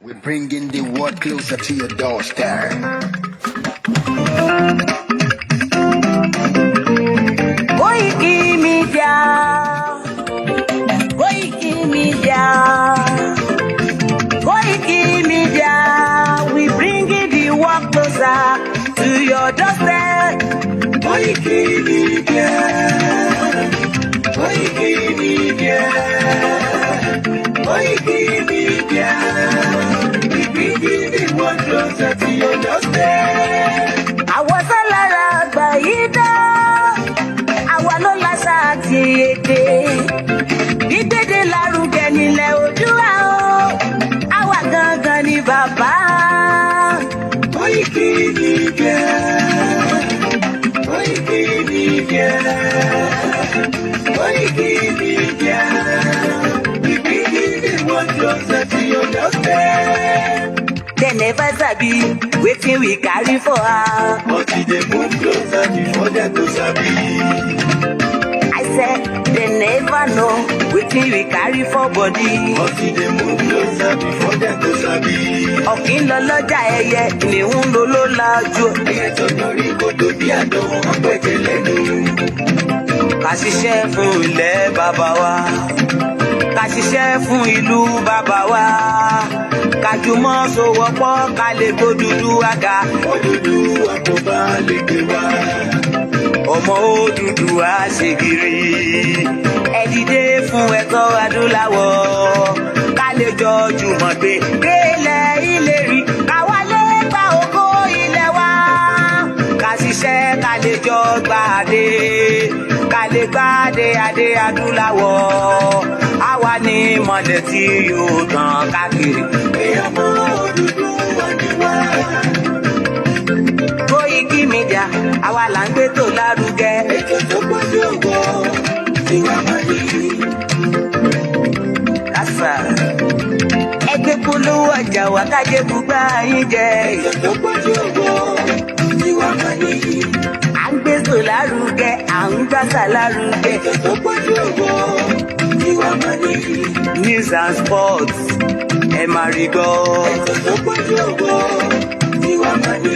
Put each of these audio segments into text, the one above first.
We're bringing the world closer to your doorstep. kOIKI Media, kOIKI Media, kOIKI Media. We bringing the world closer to your doorstep. kOIKI Media, kOIKI Media, kOIKI Media. We bringing the world closer to your doorstep. Àwọn sálára àgbà yìí dá, àwa ló láṣà àti èdè. Gbígbédè lárugẹ nílẹ̀ Oòduà o, àwa gangan ni bàbá. kOIKI Media, kOIKI Media, kOIKI Media. We bringing the world closer to your doorstep. They never sabi wetin we carry for her. But if they move closer before them to sabi. I said they never know wetin we carry for body. But if they move closer before them to sabi. Ọ̀kín lọ lọ́jà ẹyẹ, ìníhùn ló ló lajú. Ẹyẹ tó lórí kòtò bí àdánwò wọn pẹ̀tẹ̀ lẹ́nu. Ká ṣiṣẹ́ fún ilẹ̀ bàbá wa, ká ṣiṣẹ́ fún ìlú bàbá wa, ká jùmọ̀ sowọ́pọ̀ ká lè gbódúdú àga. Òdúdú àkóbá lè gbé wá. Ọmọ Odùduwà ṣègìrì, ẹ dìde fún ẹ̀tọ́ adúláwọ̀, ká lè jọ jùmọ̀ gbé délẹ̀ ìlérí, ká wálé gba ògo ilẹ̀ wa, ká ṣiṣẹ́ ká lè jọ gbàdé, ká lè gbàdé adé adúláwọ̀, àwa ni mọ̀lẹ̀ tí yóò tàn káàkiri. Ọmọ Odùduwà ni wá. kOIKI Media, àwa là ń gbé tó lárugẹ. Ètò tó pọ̀jù ògbó tí wàá máa yí. Kásá. Ẹgbẹ́ polówó ọjà wá kájé gbúgbá yín jẹ. Ètò tó pọ̀jù ògbó tí wàá máa yí. À ń gbé tó lárugẹ, à ń gbàsà lárugẹ. Ètò tó pọ̀jù ògbó tí wàá máa yí. News and sports, ẹ máa rí gbọ́. Ètò tó pọ̀jù ògbó tí wàá máa yí.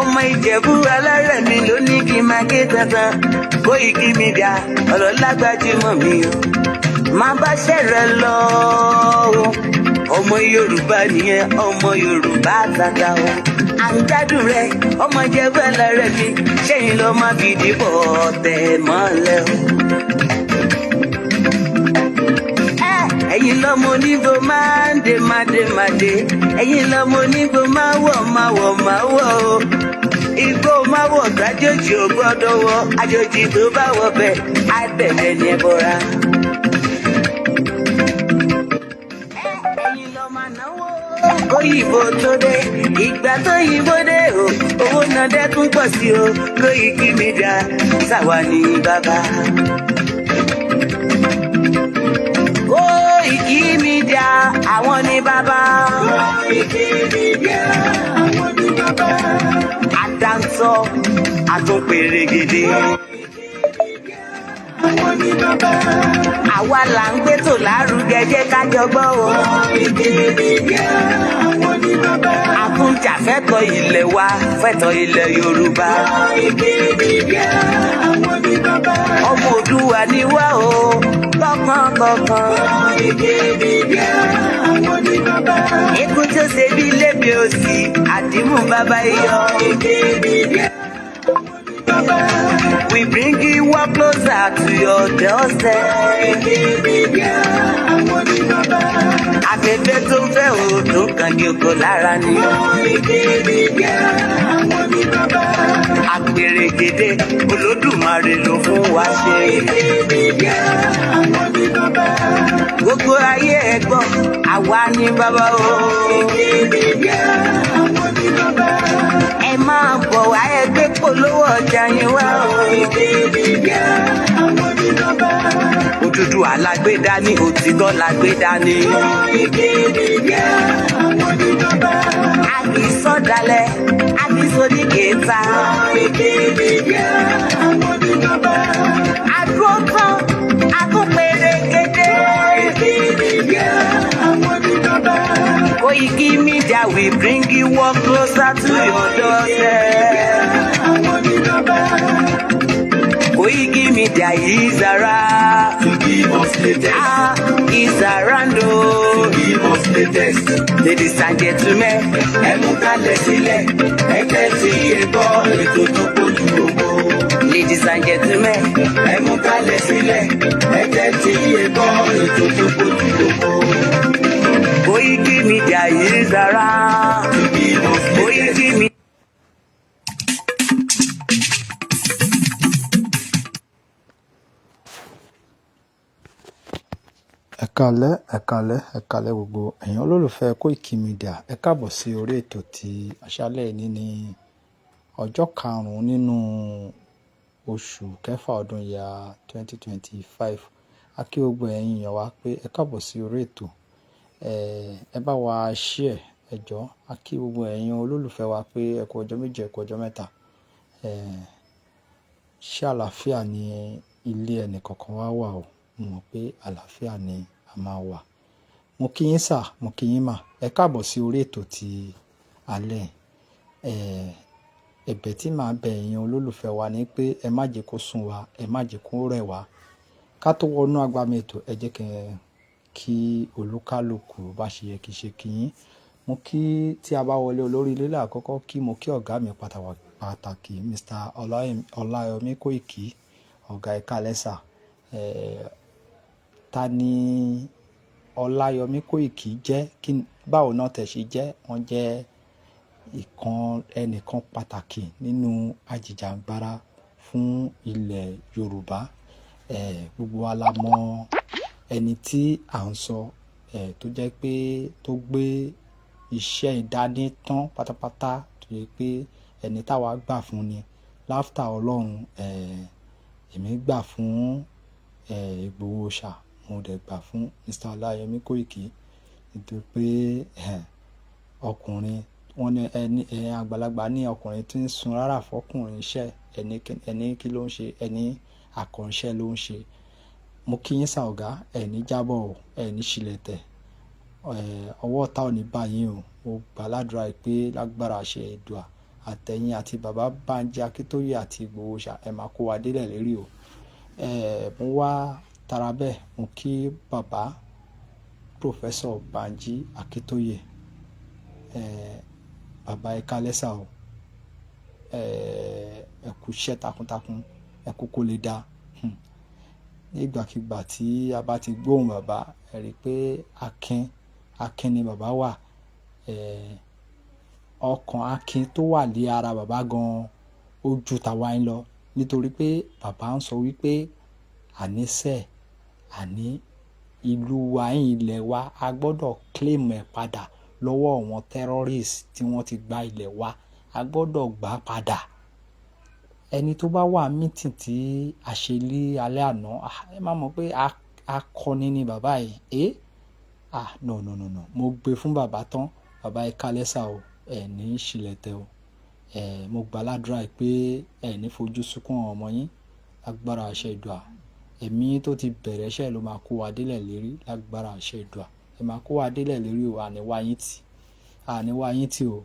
Ọmọ Ìjẹ̀bú alárẹ̀ mi ló ní kí n máa ké tantan. kOIKI Media, ọ̀rọ̀ lágbájúmọ̀ mi o. Máa bá ṣẹ̀rẹ̀ lọ o. Ọmọ Yorùbá nìyẹn, ọmọ Yorùbá tata o. À ń gbádùn rẹ, ọmọ Ìjẹ̀bú alárẹ̀ mi, ṣẹ́yìn ló máa fi dìbò tẹ̀ mọ́lẹ̀ o. Ẹ̀yin lọ́mọ onígbò máa ń dé máa dé máa dé. Ẹ̀yin lọ́mọ onígbò máa wọ̀ máa wọ̀ máa wọ̀ o. Igbó máa wọ̀ gbájòjì ò gbọ́dọ̀ wọ̀. Àjòjì tó bá wọ̀ bẹ̀ á bẹ̀rẹ̀ ní ẹbọra. Ẹ̀yin lọ máa náwó. Kóyìnbó tó dé, ìgbà tó yìnbó dé o. Owó náà dẹ́kun pọ̀ sí o. kOIKI Media, ṣàwa ni bàbá. kOIKI Media, àwọn ni bàbá. kOIKI Media, àwọn ni bàbá. Àdáńtọ́, àtúnpèrègèdè. Àwọn ni bàbá. Àwa là ń gbé tò lárugẹ, jẹ́ ká jọ gbọ́ o. kOIKI Media, àwọn ni bàbá. Àtúnjà fẹ́tọ̀ ilẹ̀ wa, fẹ́tọ̀ ilẹ̀ Yorùbá. kOIKI Media, àwọn ni bàbá. Ọmọ Oòduà ni wá o, kọ̀ọ̀kan. kOIKI Media, àwọn ni bàbá. Ikú tó ṣe bí lébi òsì, àdìmú bàbá iyọ̀. kOIKI Media, àwọn ni bàbá. We bring you work closer to your doorstep. kOIKI Media, àwọn ni bàbá. Afẹ́fẹ́ tó ń fẹ́ òòtún kan di oko lára ni. kOIKI Media, àwọn ni bàbá. Àpèrègèdè Olódùmarè ló fún wa ṣe. kOIKI Media, àwọn ni bàbá. Gbogbo ayé ẹ gbọ́, àwa ni bàbá o. kOIKI Media, àwọn ni bàbá. Ẹ máa bọ̀ wá ẹ gbé polówó ọjà yín wá o. kOIKI Media, àwọn ni bàbá. Odùduwà lágbédá ní òtítọ́ lágbédá ní. kOIKI Media, àwọn ni bàbá. A kì í sọ̀dálẹ̀, a kì í sọdí kẹta. kOIKI Media, àwọn ni bàbá. Àdúró tán, àtúnpèrègèdè. kOIKI Media, àwọn ni bàbá. kOIKI Koiki Media will bring you one closer to your doorstep. Koiki Media is around. To give us latest. Is around. To give us latest. Ladies and gentlemen, ẹ mú kalẹ̀ sílẹ̀, ẹ tẹ́tí ẹ gbọ́ ètò tó kojú gbogbo. ladies and gentlemen, Ẹ mú kalẹ̀ sílẹ̀, ẹ tẹ́tí ẹ gbọ́ ètò tó kojú gbogbo. Koiki Media is around. To give us latest. Koiki Media. ẹ káalẹ́ gbogbo ẹ̀yin olólùfẹ́ Koiki Media. Ẹ káàbọ̀ sí orí ètò ti àṣálẹ́ ní ọjọ́ 5 nínú oṣù kẹfà ọdún ya 2025. A kí gbogbo ẹ̀yin èèyàn wa pé ẹ káàbọ̀ sí orí ètò. Ẹ bá wa share ẹ jọ̀ọ́. A kí gbogbo ẹ̀yin olólùfẹ́ wa pé ẹ kú ọjọ́ méjì, ẹ kú ọjọ́ mẹ́ta. Ṣé àlàáfíà ni ilé ẹnì kọ̀ọ̀kan wa wà o? Mo mọ̀ pé àlàáfíà ni a máa wà. Mo kí yín sà, mo kí yín mà. Ẹ káàbọ̀ sí orí ètò ti alẹ́. Ẹ̀bẹ̀ tí màá bẹ̀ ẹ̀yin olólùfẹ́ wa ni pé ẹ má jẹ́ kó sún wa, ẹ má jẹ́ kó rẹ̀ wá. Ká tó wọnú agbami ètò, ẹ jẹ́ kí olúkálùkù bá ṣe yẹ kí ṣe kí yín. Mo kí tí a bá wọlé olórí ilé lákọ́kọ́ kí mo kí ọ̀gá mi pàtàkì Mr. Ọláyọmí Kóìkì, ọ̀gá ẹ káalẹ́ sà. Ta ni Ọláyọmí Kóìkì jẹ́? Báwo náà tẹ̀ ṣe jẹ́? Wọ́n jẹ́ ẹnìkan pàtàkì nínú ajìjàǹgbara fún ilẹ̀ Yorùbá. Gbogbo wa la mọ ẹni tí à ń sọ, tó jẹ́ pé tó gbé iṣẹ́ ìdání tán pátápátá, tó jẹ́ pé ẹni táwa gbà fún ni. Láftà Ọlọ́run, èmi gbà fún Ìgbòho ṣà, mo dẹ̀ gbà fún Mr. Ọláyọmí Kóìkì nítorí pé ọkùnrin, wọ́n ní àgbàlagbà ní ọkùnrin tí ń sun rárá fọkùnrin iṣẹ́, ẹni kí ló ń ṣe, ẹni àkànṣẹ́ ló ń ṣe. Mo kí yín sà ọ̀gá, ẹni jábọ̀ o, ẹni ṣìlẹ̀tẹ̀, ọwọ́ ọ̀tá ò ní bá yín o. Mo gbà ládùúrà pé lágbára àṣẹ Èdùà àtẹ̀yìn àti bàbá Bánjí Akíntóyè àti Ìgbòho ṣà, ẹ máa kó wa délẹ̀ lérí o. Mo wá tara bẹ́ẹ̀, mo kí bàbá Professor Bánjí Akíntóyè. Bàbá ẹ káalẹ́ sà o. Ẹ kú iṣẹ́ takuntakun, ẹ kú kó lè dá. Nígbàkigbà tí a bá ti gbóhùn bàbá, ẹ rí i pé akin ni bàbá wà. Ọkàn akin tó wà lé ara bàbá gan-an ó ju tàwa ń lọ, nítorí pé bàbá ń sọ wípé àní ìlú wa, ilẹ̀ wa, a gbọ́dọ̀ claim ẹ̀ padà lọ́wọ́ àwọn terrorists tí wọ́n ti gba ilẹ̀ wa. A gbọ́dọ̀ gbà padà. Ẹni tó bá wà meeting tí a ṣe lé alẹ́ àná, ẹ má mọ̀ pé akọni ni bàbá yìí. No. Mo gbé fún bàbá tán. Bàbá ẹ káalẹ́ sà o, ẹ ní ṣìlẹ̀tẹ̀ o. Mo gbà ládùúrà pé ẹ ní fojú sunkún ọmọ yín lágbára àṣẹ Èdùà. Ẹ̀mí tó ti bẹ̀rẹ̀ iṣẹ́ ló máa kó wa délẹ̀ lérí lágbára àṣẹ Èdùà. Ẹ máa kó wa délẹ̀ lérí o, àní wá yín tì o.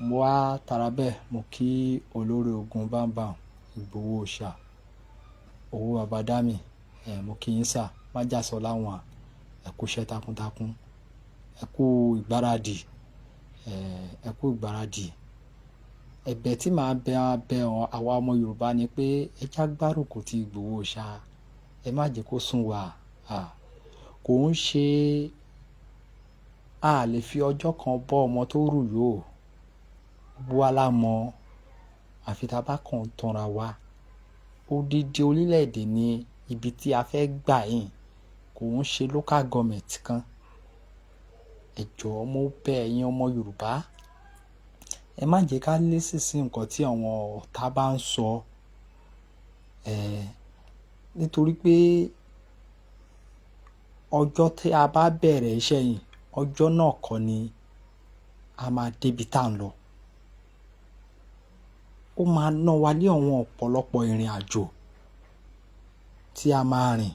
Mo wá tara bẹ́ẹ̀, mo kí olórí ogun bámbàm Ìgbòho ṣà, owó bàbá dámì. Mo kí yín sà, má jàsọ láwọn, ẹ kú iṣẹ́ takuntakun, ẹ kú ìgbáradì. Ẹ̀bẹ̀ tí màá bẹ̀ àwa ọmọ Yorùbá ni pé ẹ já gbárùkù ti Ìgbòho ṣà, ẹ má jẹ́ kó sún wa. Kò ń ṣe a lè fi ọjọ́ kan bọ́ ọmọ tó rù yóò. Gbogbo wa la mọ̀, àfi tá bá kàn tanra wa. Odidi orílẹ̀-èdè ni ibi tí a fẹ́ gbà yín, kò ń ṣe local government kan. Ẹ jọ̀ọ́ mo bẹ̀ ẹ̀yin ọmọ Yorùbá, ẹ má jẹ́ ká lésì sí nǹkan tí àwọn ọ̀tá bá ń sọ. Nítorí pé ọjọ́ tí a bá bẹ̀rẹ̀ iṣẹ́ yìí, ọjọ́ náà kọ́ ni a máa débi tá à ń lọ. Ó máa ná wa ní àwọn ọ̀pọ̀lọpọ̀ ìrìn àjò tí a máa rìn.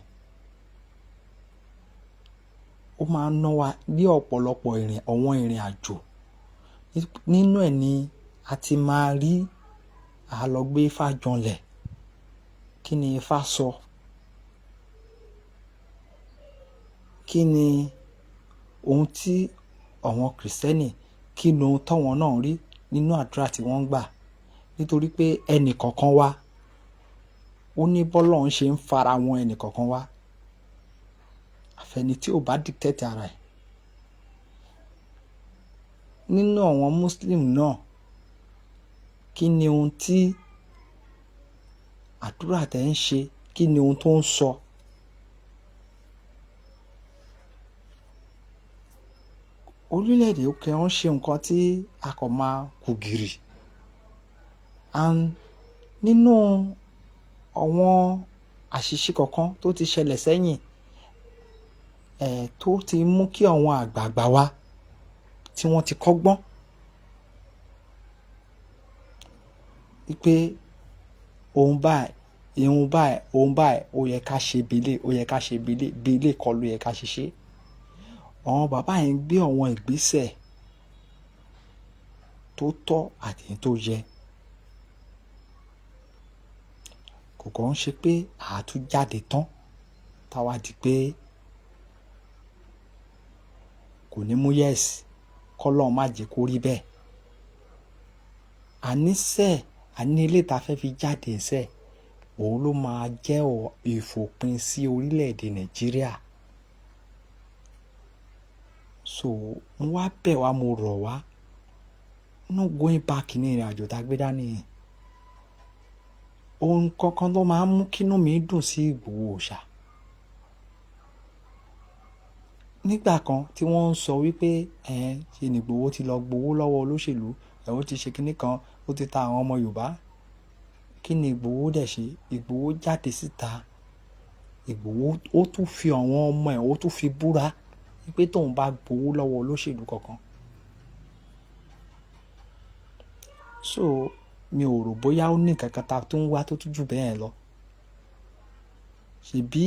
Ó ó máa ń ná wa ní ọ̀pọ̀lọpọ̀ àwọn ìrìn àjò. Nínú ẹ̀ ni a ti máa rí àlọ́gbé Ifá janlẹ̀. Kí ni Ifá sọ? Kí ni ohun tí àwọn Kìrìsìtẹ́nì, kí ni ohun táwọn náà rí nínú àdúrà tí wọ́n ń gbà? Nítorí pé ẹnì kọ̀ọ̀kan wa, ó ní bọ́lọ́run ṣe ń fara wọn ẹnì kọ̀ọ̀kan wa. Àfẹni tí ò bá dictate ara ẹ̀. Nínú àwọn Muslim náà, kí ni ohun tí àdúrà tẹ́ ń ṣe, kí ni ohun tó ń sọ? Orílẹ̀-èdè òkè wọn ṣe nǹkan tí a kò máa kù gìrì. And nínú àwọn àṣìṣe kọ̀ọ̀kan tó ti ṣẹlẹ̀ sẹ́yìn, tó ti mú kí àwọn àgbààgbà wa tí wọ́n ti kọ́gbọ́n wípé ohun báyìí, ohun báyìí, ó yẹ ká ṣe bílé, ó yẹ ká ṣe bílé kọ́ ló yẹ ká ṣe ṣe. Àwọn bàbá yẹn gbé àwọn ìgbésẹ̀ tó tọ́ àti tó yẹ. Kò kàn ń ṣe pé àátún jáde tán táwa di pé kò ní mú yẹ́sì, kọ́lọ́run má jẹ́ kó rí bẹ́ẹ̀. Àní ilé tá fẹ́ fi jáde ṣẹ́, òun ló máa jẹ́ ìfòpin sí orílẹ̀-èdè Nàìjíríà. So mo wá bẹ̀ wá, mo rọ̀ wá, no going back ní ìrìn àjò tá gbé dání yẹn. Ohun kankan tó máa ń mú kínú mi dùn sí Ìgbòho Òòṣà. Nígbà kan tí wọ́n ń sọ wípé ṣe ni Ìgbòho ti lọ gbowó lọ́wọ́ olóṣèlú, ó ti ṣe kinní kan, ó ti ta àwọn ọmọ Yorùbá. Kí ni Ìgbòho dẹ̀ ṣe? Ìgbòho jáde síta. Ìgbòho ó tún fi àwọn ọmọ ẹ̀, ó tún fi búra wípé tóun bá gbowó lọ́wọ́ olóṣèlú kankan. So mi ò rò bóyá ó ní nǹkan kan tá tó ń wá tó tún jù bẹ́ẹ̀ lọ. Ṣèbí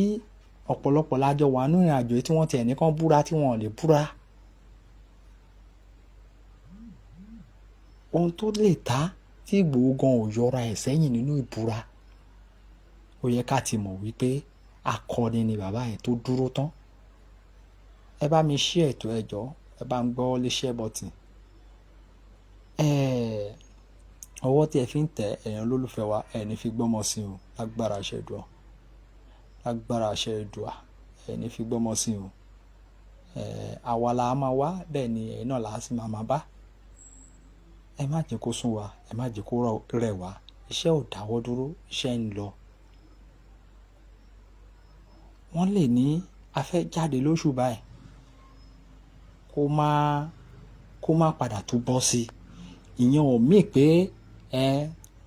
ọ̀pọ̀lọpọ̀ lájọ wà nínú ìrìn àjò tí wọ́n ti ẹnìkan búra tí wọ́n ò lè búra. Ohun tó lè ta tí Ìgbòho gan ò yọra ẹ̀ sẹ́yìn nínú ìbúra, ó yẹ ká ti mọ̀ wípé akọni ni bàbá yẹn tó dúró tán. Ẹ bá mi share ètò ẹjọ́, ẹ bá ń gbọ́ lé share button. Ọwọ́ tí ẹ fi ń tẹ ẹ̀yàn lólùfẹ́ wa, ẹ ní fi gbọ́mọ sí o, lágbára àṣẹ Èdùà. Lágbára àṣẹ Èdùà, ẹ ní fi gbọ́mọ sí o. Àwa la máa wá, bẹ́ẹ̀ ni ẹ̀yin náà la sì máa bá. Ẹ má jẹ́ kó sún wa, ẹ má jẹ́ kó rẹ̀ wá. Iṣẹ́ ò dáwọ́ dúró, iṣẹ́ ń lọ. Wọ́n lè ní a fẹ́ jáde lóṣù báyìí, kó má padà tún bọ́ sí. Ìyẹn ò mí pé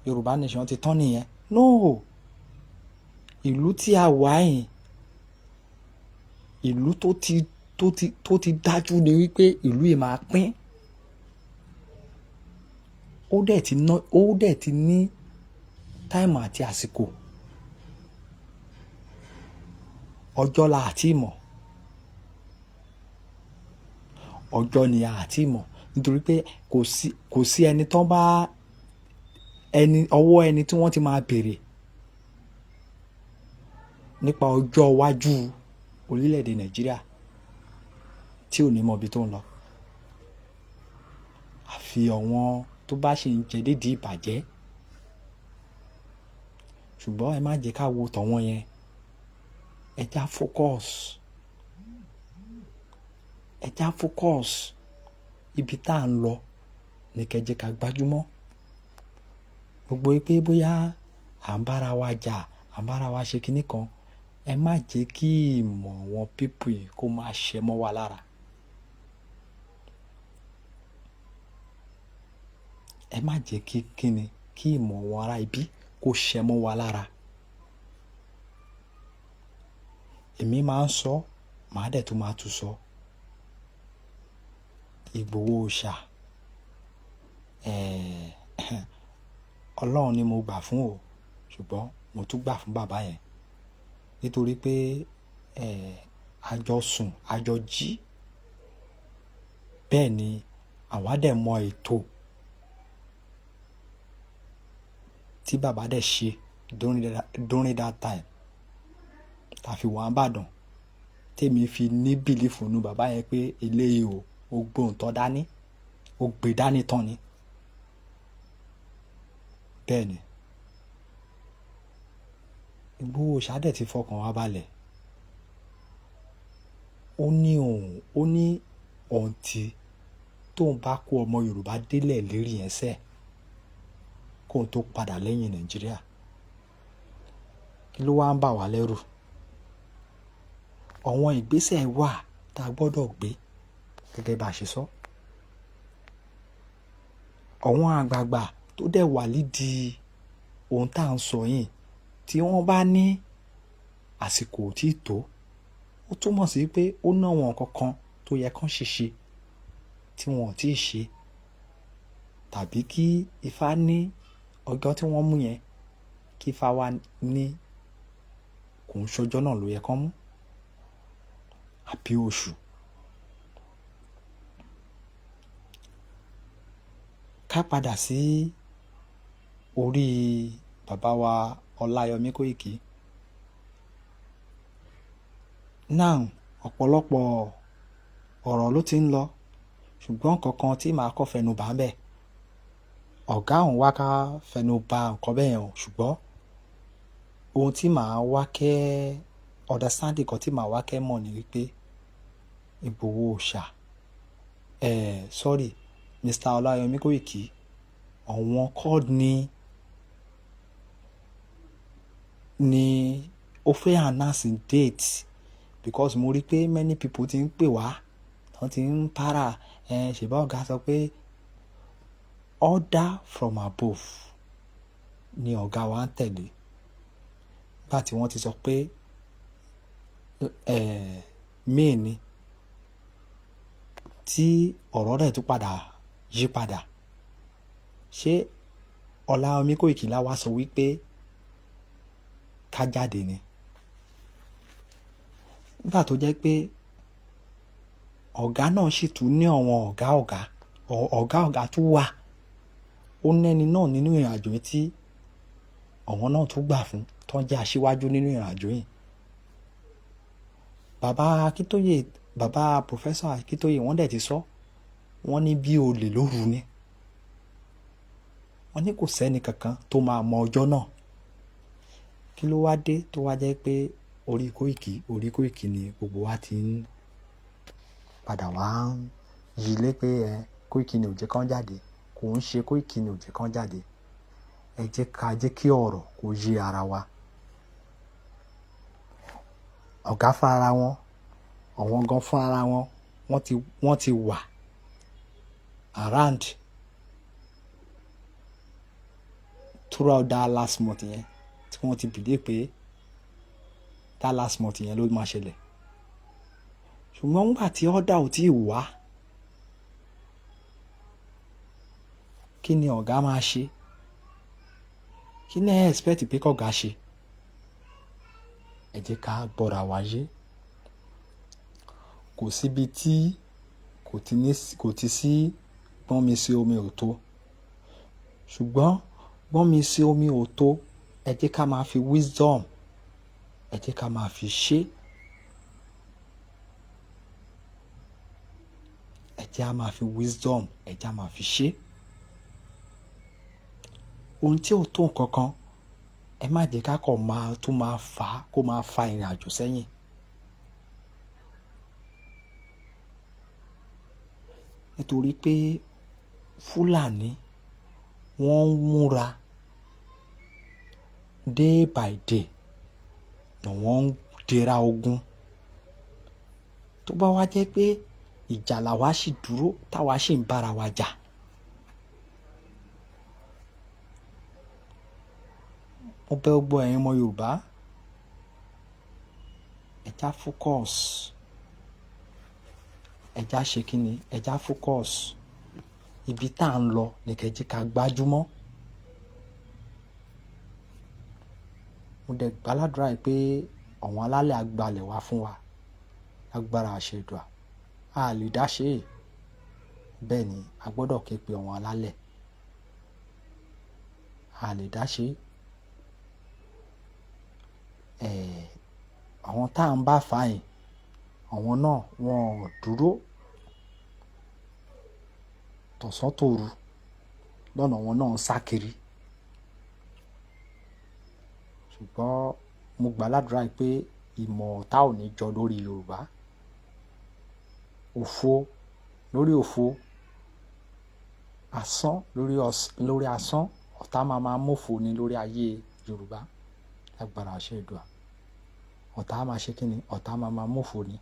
Yorùbá nation ti tán nìyẹn. No. Ìlú tí a wà yìí, ìlú tó ti dájú ni wípé ìlú yìí máa pín. Ó dẹ̀ ti ní táìmù àti àsìkò. Ọjọ́ la àti mọ̀. Ọjọ́ ni a àti mọ̀. Nítorí pé kò sí ẹni tán bá ọwọ́ ẹni tí wọ́n ti máa bèrè nípa ọjọ́ iwájú orílẹ̀-èdè Nàìjíríà tí ò ní mọ ibi tó ń lọ. Àfi àwọn tó bá ṣe ń jẹ dédìí ìbàjẹ́. Ṣùgbọ́n ẹ má jẹ́ ká wo tọ̀wọ́n yẹn. Ẹ já focus. Ibi tá à ń lọ ní kẹ́ jẹ́ ká gbájúmọ́. Gbogbo pé bóyá à ń bára wa jà, à ń bára wa ṣe kinní kan, ẹ má jẹ́ kí ìmọ̀ àwọn pípù yìí kó máa ṣẹ mọ́ wa lára. Ẹ má jẹ́ kí ìmọ̀ àwọn ará ibi kó ṣẹ mọ́ wa lára. Èmi máa ń sọ, màá dẹ̀ tún máa tún sọ. Ìgbòho Òòṣà, Ọlọ́run ni mo gbà fún o, ṣùgbọ́n mo tún gbà fún bàbá yẹn. Nítorí pé àjọ sùn àjọ jí. Bẹ́ẹ̀ ni àwa dẹ̀ mọ ètò tí bàbá dẹ̀ ṣe during that time tá fi wà Ìbàdàn, tèmi fi ní bìlífù nínú bàbá yẹn pé eléyìí ó gbóhùn tọ́ dání, ó gbé dání tán ni. Bẹ́ẹ̀ ni Ìgbòho Òòṣà dẹ̀ ti fọkàn wa balẹ̀. Ó ní ọ̀ǹtì tóun bá kó ọmọ Yorùbá délẹ̀ lérí yẹn sẹ́ kóun tó padà lẹ́yìn Nàìjíríà. Kí ló wá ń bà wá lẹ́rù? Àwọn ìgbésẹ̀ wà tá a gbọ́dọ̀ gbé gẹ́gẹ́ bá a ṣe sọ. Àwọn àgbààgbà tó dẹ̀ wà lídìí ohun tá à ń sọ yìí, tí wọ́n bá ní àsìkò tí tó, ó túmọ̀ sí pé ó ná wọn kankan tó yẹ kán ṣe tí wọn ò tí ì ṣe, tàbí kí Ifá ní ọjọ́ tí wọ́n mú yẹn, kí Ifá wá ní kò ń ṣọjọ́ náà ló yẹ kán mú, àbí oṣù. Ká padà sí orí bàbá wa Ọláyọmí Kóìkì. Now ọ̀pọ̀lọpọ̀ ọ̀rọ̀ ló ti ń lọ, ṣùgbọ́n kankan tí màá kọ́ fẹnu bà ń bẹ̀. Ọ̀gá òun wá ká fẹnu bà nǹkan bẹ́ẹ̀ yẹn, ṣùgbọ́n ohun tí màá wá kẹ́ understanding kan tí màá wá kẹ́ mọ̀ ni wípé Ìgbòho Òòṣà Mr. Ọláyọmí Kóìkì, àwọn kọ́ ni ó fẹ́ announce date, because mo rí pé many people ti ń pè wá, wọ́n ti ń para ṣèbá ọ̀gá sọ pé order from above ni ọ̀gá wa ń tẹ̀lé. Nígbà tí wọ́n ti sọ pé May ni, tí ọ̀rọ̀ rẹ̀ tún padà yí padà, ṣé Ọláyọmí Kóìkì la wá sọ wípé ká jáde ni? Nígbà tó jẹ́ pé ọ̀gá náà sì tún ní àwọn ọ̀gá tún wà, ó nẹ́ni náà nínú ìrìnàjò yìí tí àwọn náà tún gbà fún, tó ń jẹ́ aṣíwájú nínú ìrìnàjò yìí. Bàbá Professor Akíntóyè wọ́n dẹ̀ ti sọ, wọ́n ní bí olè lóru ni. Wọ́n ní kò sẹ́ni kankan tó máa mọ ọjọ́ náà. Kí ló wá dé tó wá jẹ́ pé orí Kóìkì ni gbogbo wa ti ń padà wá ń yí lé pé Kóìkì ni ó jẹ́ kán jáde? Kò ń ṣe Kóìkì ni ó jẹ́ kán jáde. Ẹ jẹ́ kí ọ̀rọ̀ kó yé ara wa. Ọ̀gá fún ara wọn, àwọn gan fún ara wọn, wọ́n ti wà around throughout that last month yẹn, tí wọ́n ti believe pé that last month yẹn ló máa ṣẹlẹ̀. Ṣùgbọ́n nígbà tí order ò tí ì wá, kí ni ọ̀gá máa ṣe? Kí ni ẹ expect pé kọ́gá ṣe? Ẹ jẹ́ ká gbọ́ra wa yé. Kò síbi tí kò ti sí gbọ́n mi sí omi ò tó. Ṣùgbọ́n gbọ́n mi sí omi ò tó, ẹ jẹ́ ká máa fi wisdom, ẹ jẹ́ ká máa fi ṣe. Ẹ jẹ́ á máa fi wisdom, ẹ jẹ́ á máa fi ṣe. Ohun tí ò tó nǹkan kan, ẹ má jẹ́ ká kọ̀ máa fa ìrìn àjò sẹ́yìn. Nítorí pé Fúlàní wọ́n ń múra day by day, ni wọ́n ń dira ogun. Tó bá wá jẹ́ pé ìjà làwa sì dúró táwa sì ń bára wa jà, mo bẹ̀ gbogbo ẹ̀yin ọmọ Yorùbá, ẹ já focus, ẹ já ṣe kíni, ẹ já focus. Ibi tá à ń lọ ní kẹ́jì ká gbájúmọ́. Mo dẹ̀ gbàládùra pé àwọn alálẹ̀ á gbalẹ̀ wá fún wa. agbára àṣẹdùà a lè dá ṣe é. Bẹ́ẹ̀ ni a gbọ́dọ̀ ké pe àwọn alálẹ̀, a lè dá ṣe é. Àwọn tá à ń bá fà yìí, àwọn náà wọn ò dúró tọ̀sán tòru lọ́nà wọn náà ń sá kiri. Ṣùgbọ́n mo gbà ládùúrà pé ìmọ̀ ọ̀tá ò ní jọ lórí Yorùbá. Òfo lórí òfo, asán lórí asán, ọ̀tá máa mófo ní lórí ayé Yorùbá. Agbára àṣẹdùà ọ̀tá máa ṣe kí ni? Ọ̀tá máa mófo ni.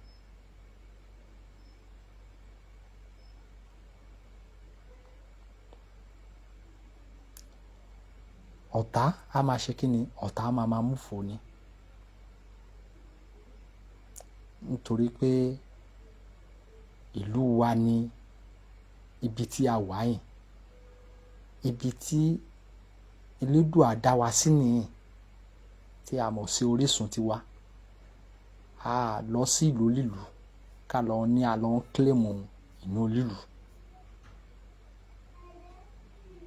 Ọ̀tá á máa ṣe kí ni? Ọ̀tá máa mófo ni. Nítorí pé ìlú wa ni ibi tí a wà yìí, ibi tí Elédùà dá wa sí nìyí, tí a mọ̀ sí orísun tiwa. A lọ sí ìlú lílù ká lọ ní a lọ ń kílèmù inú lílù.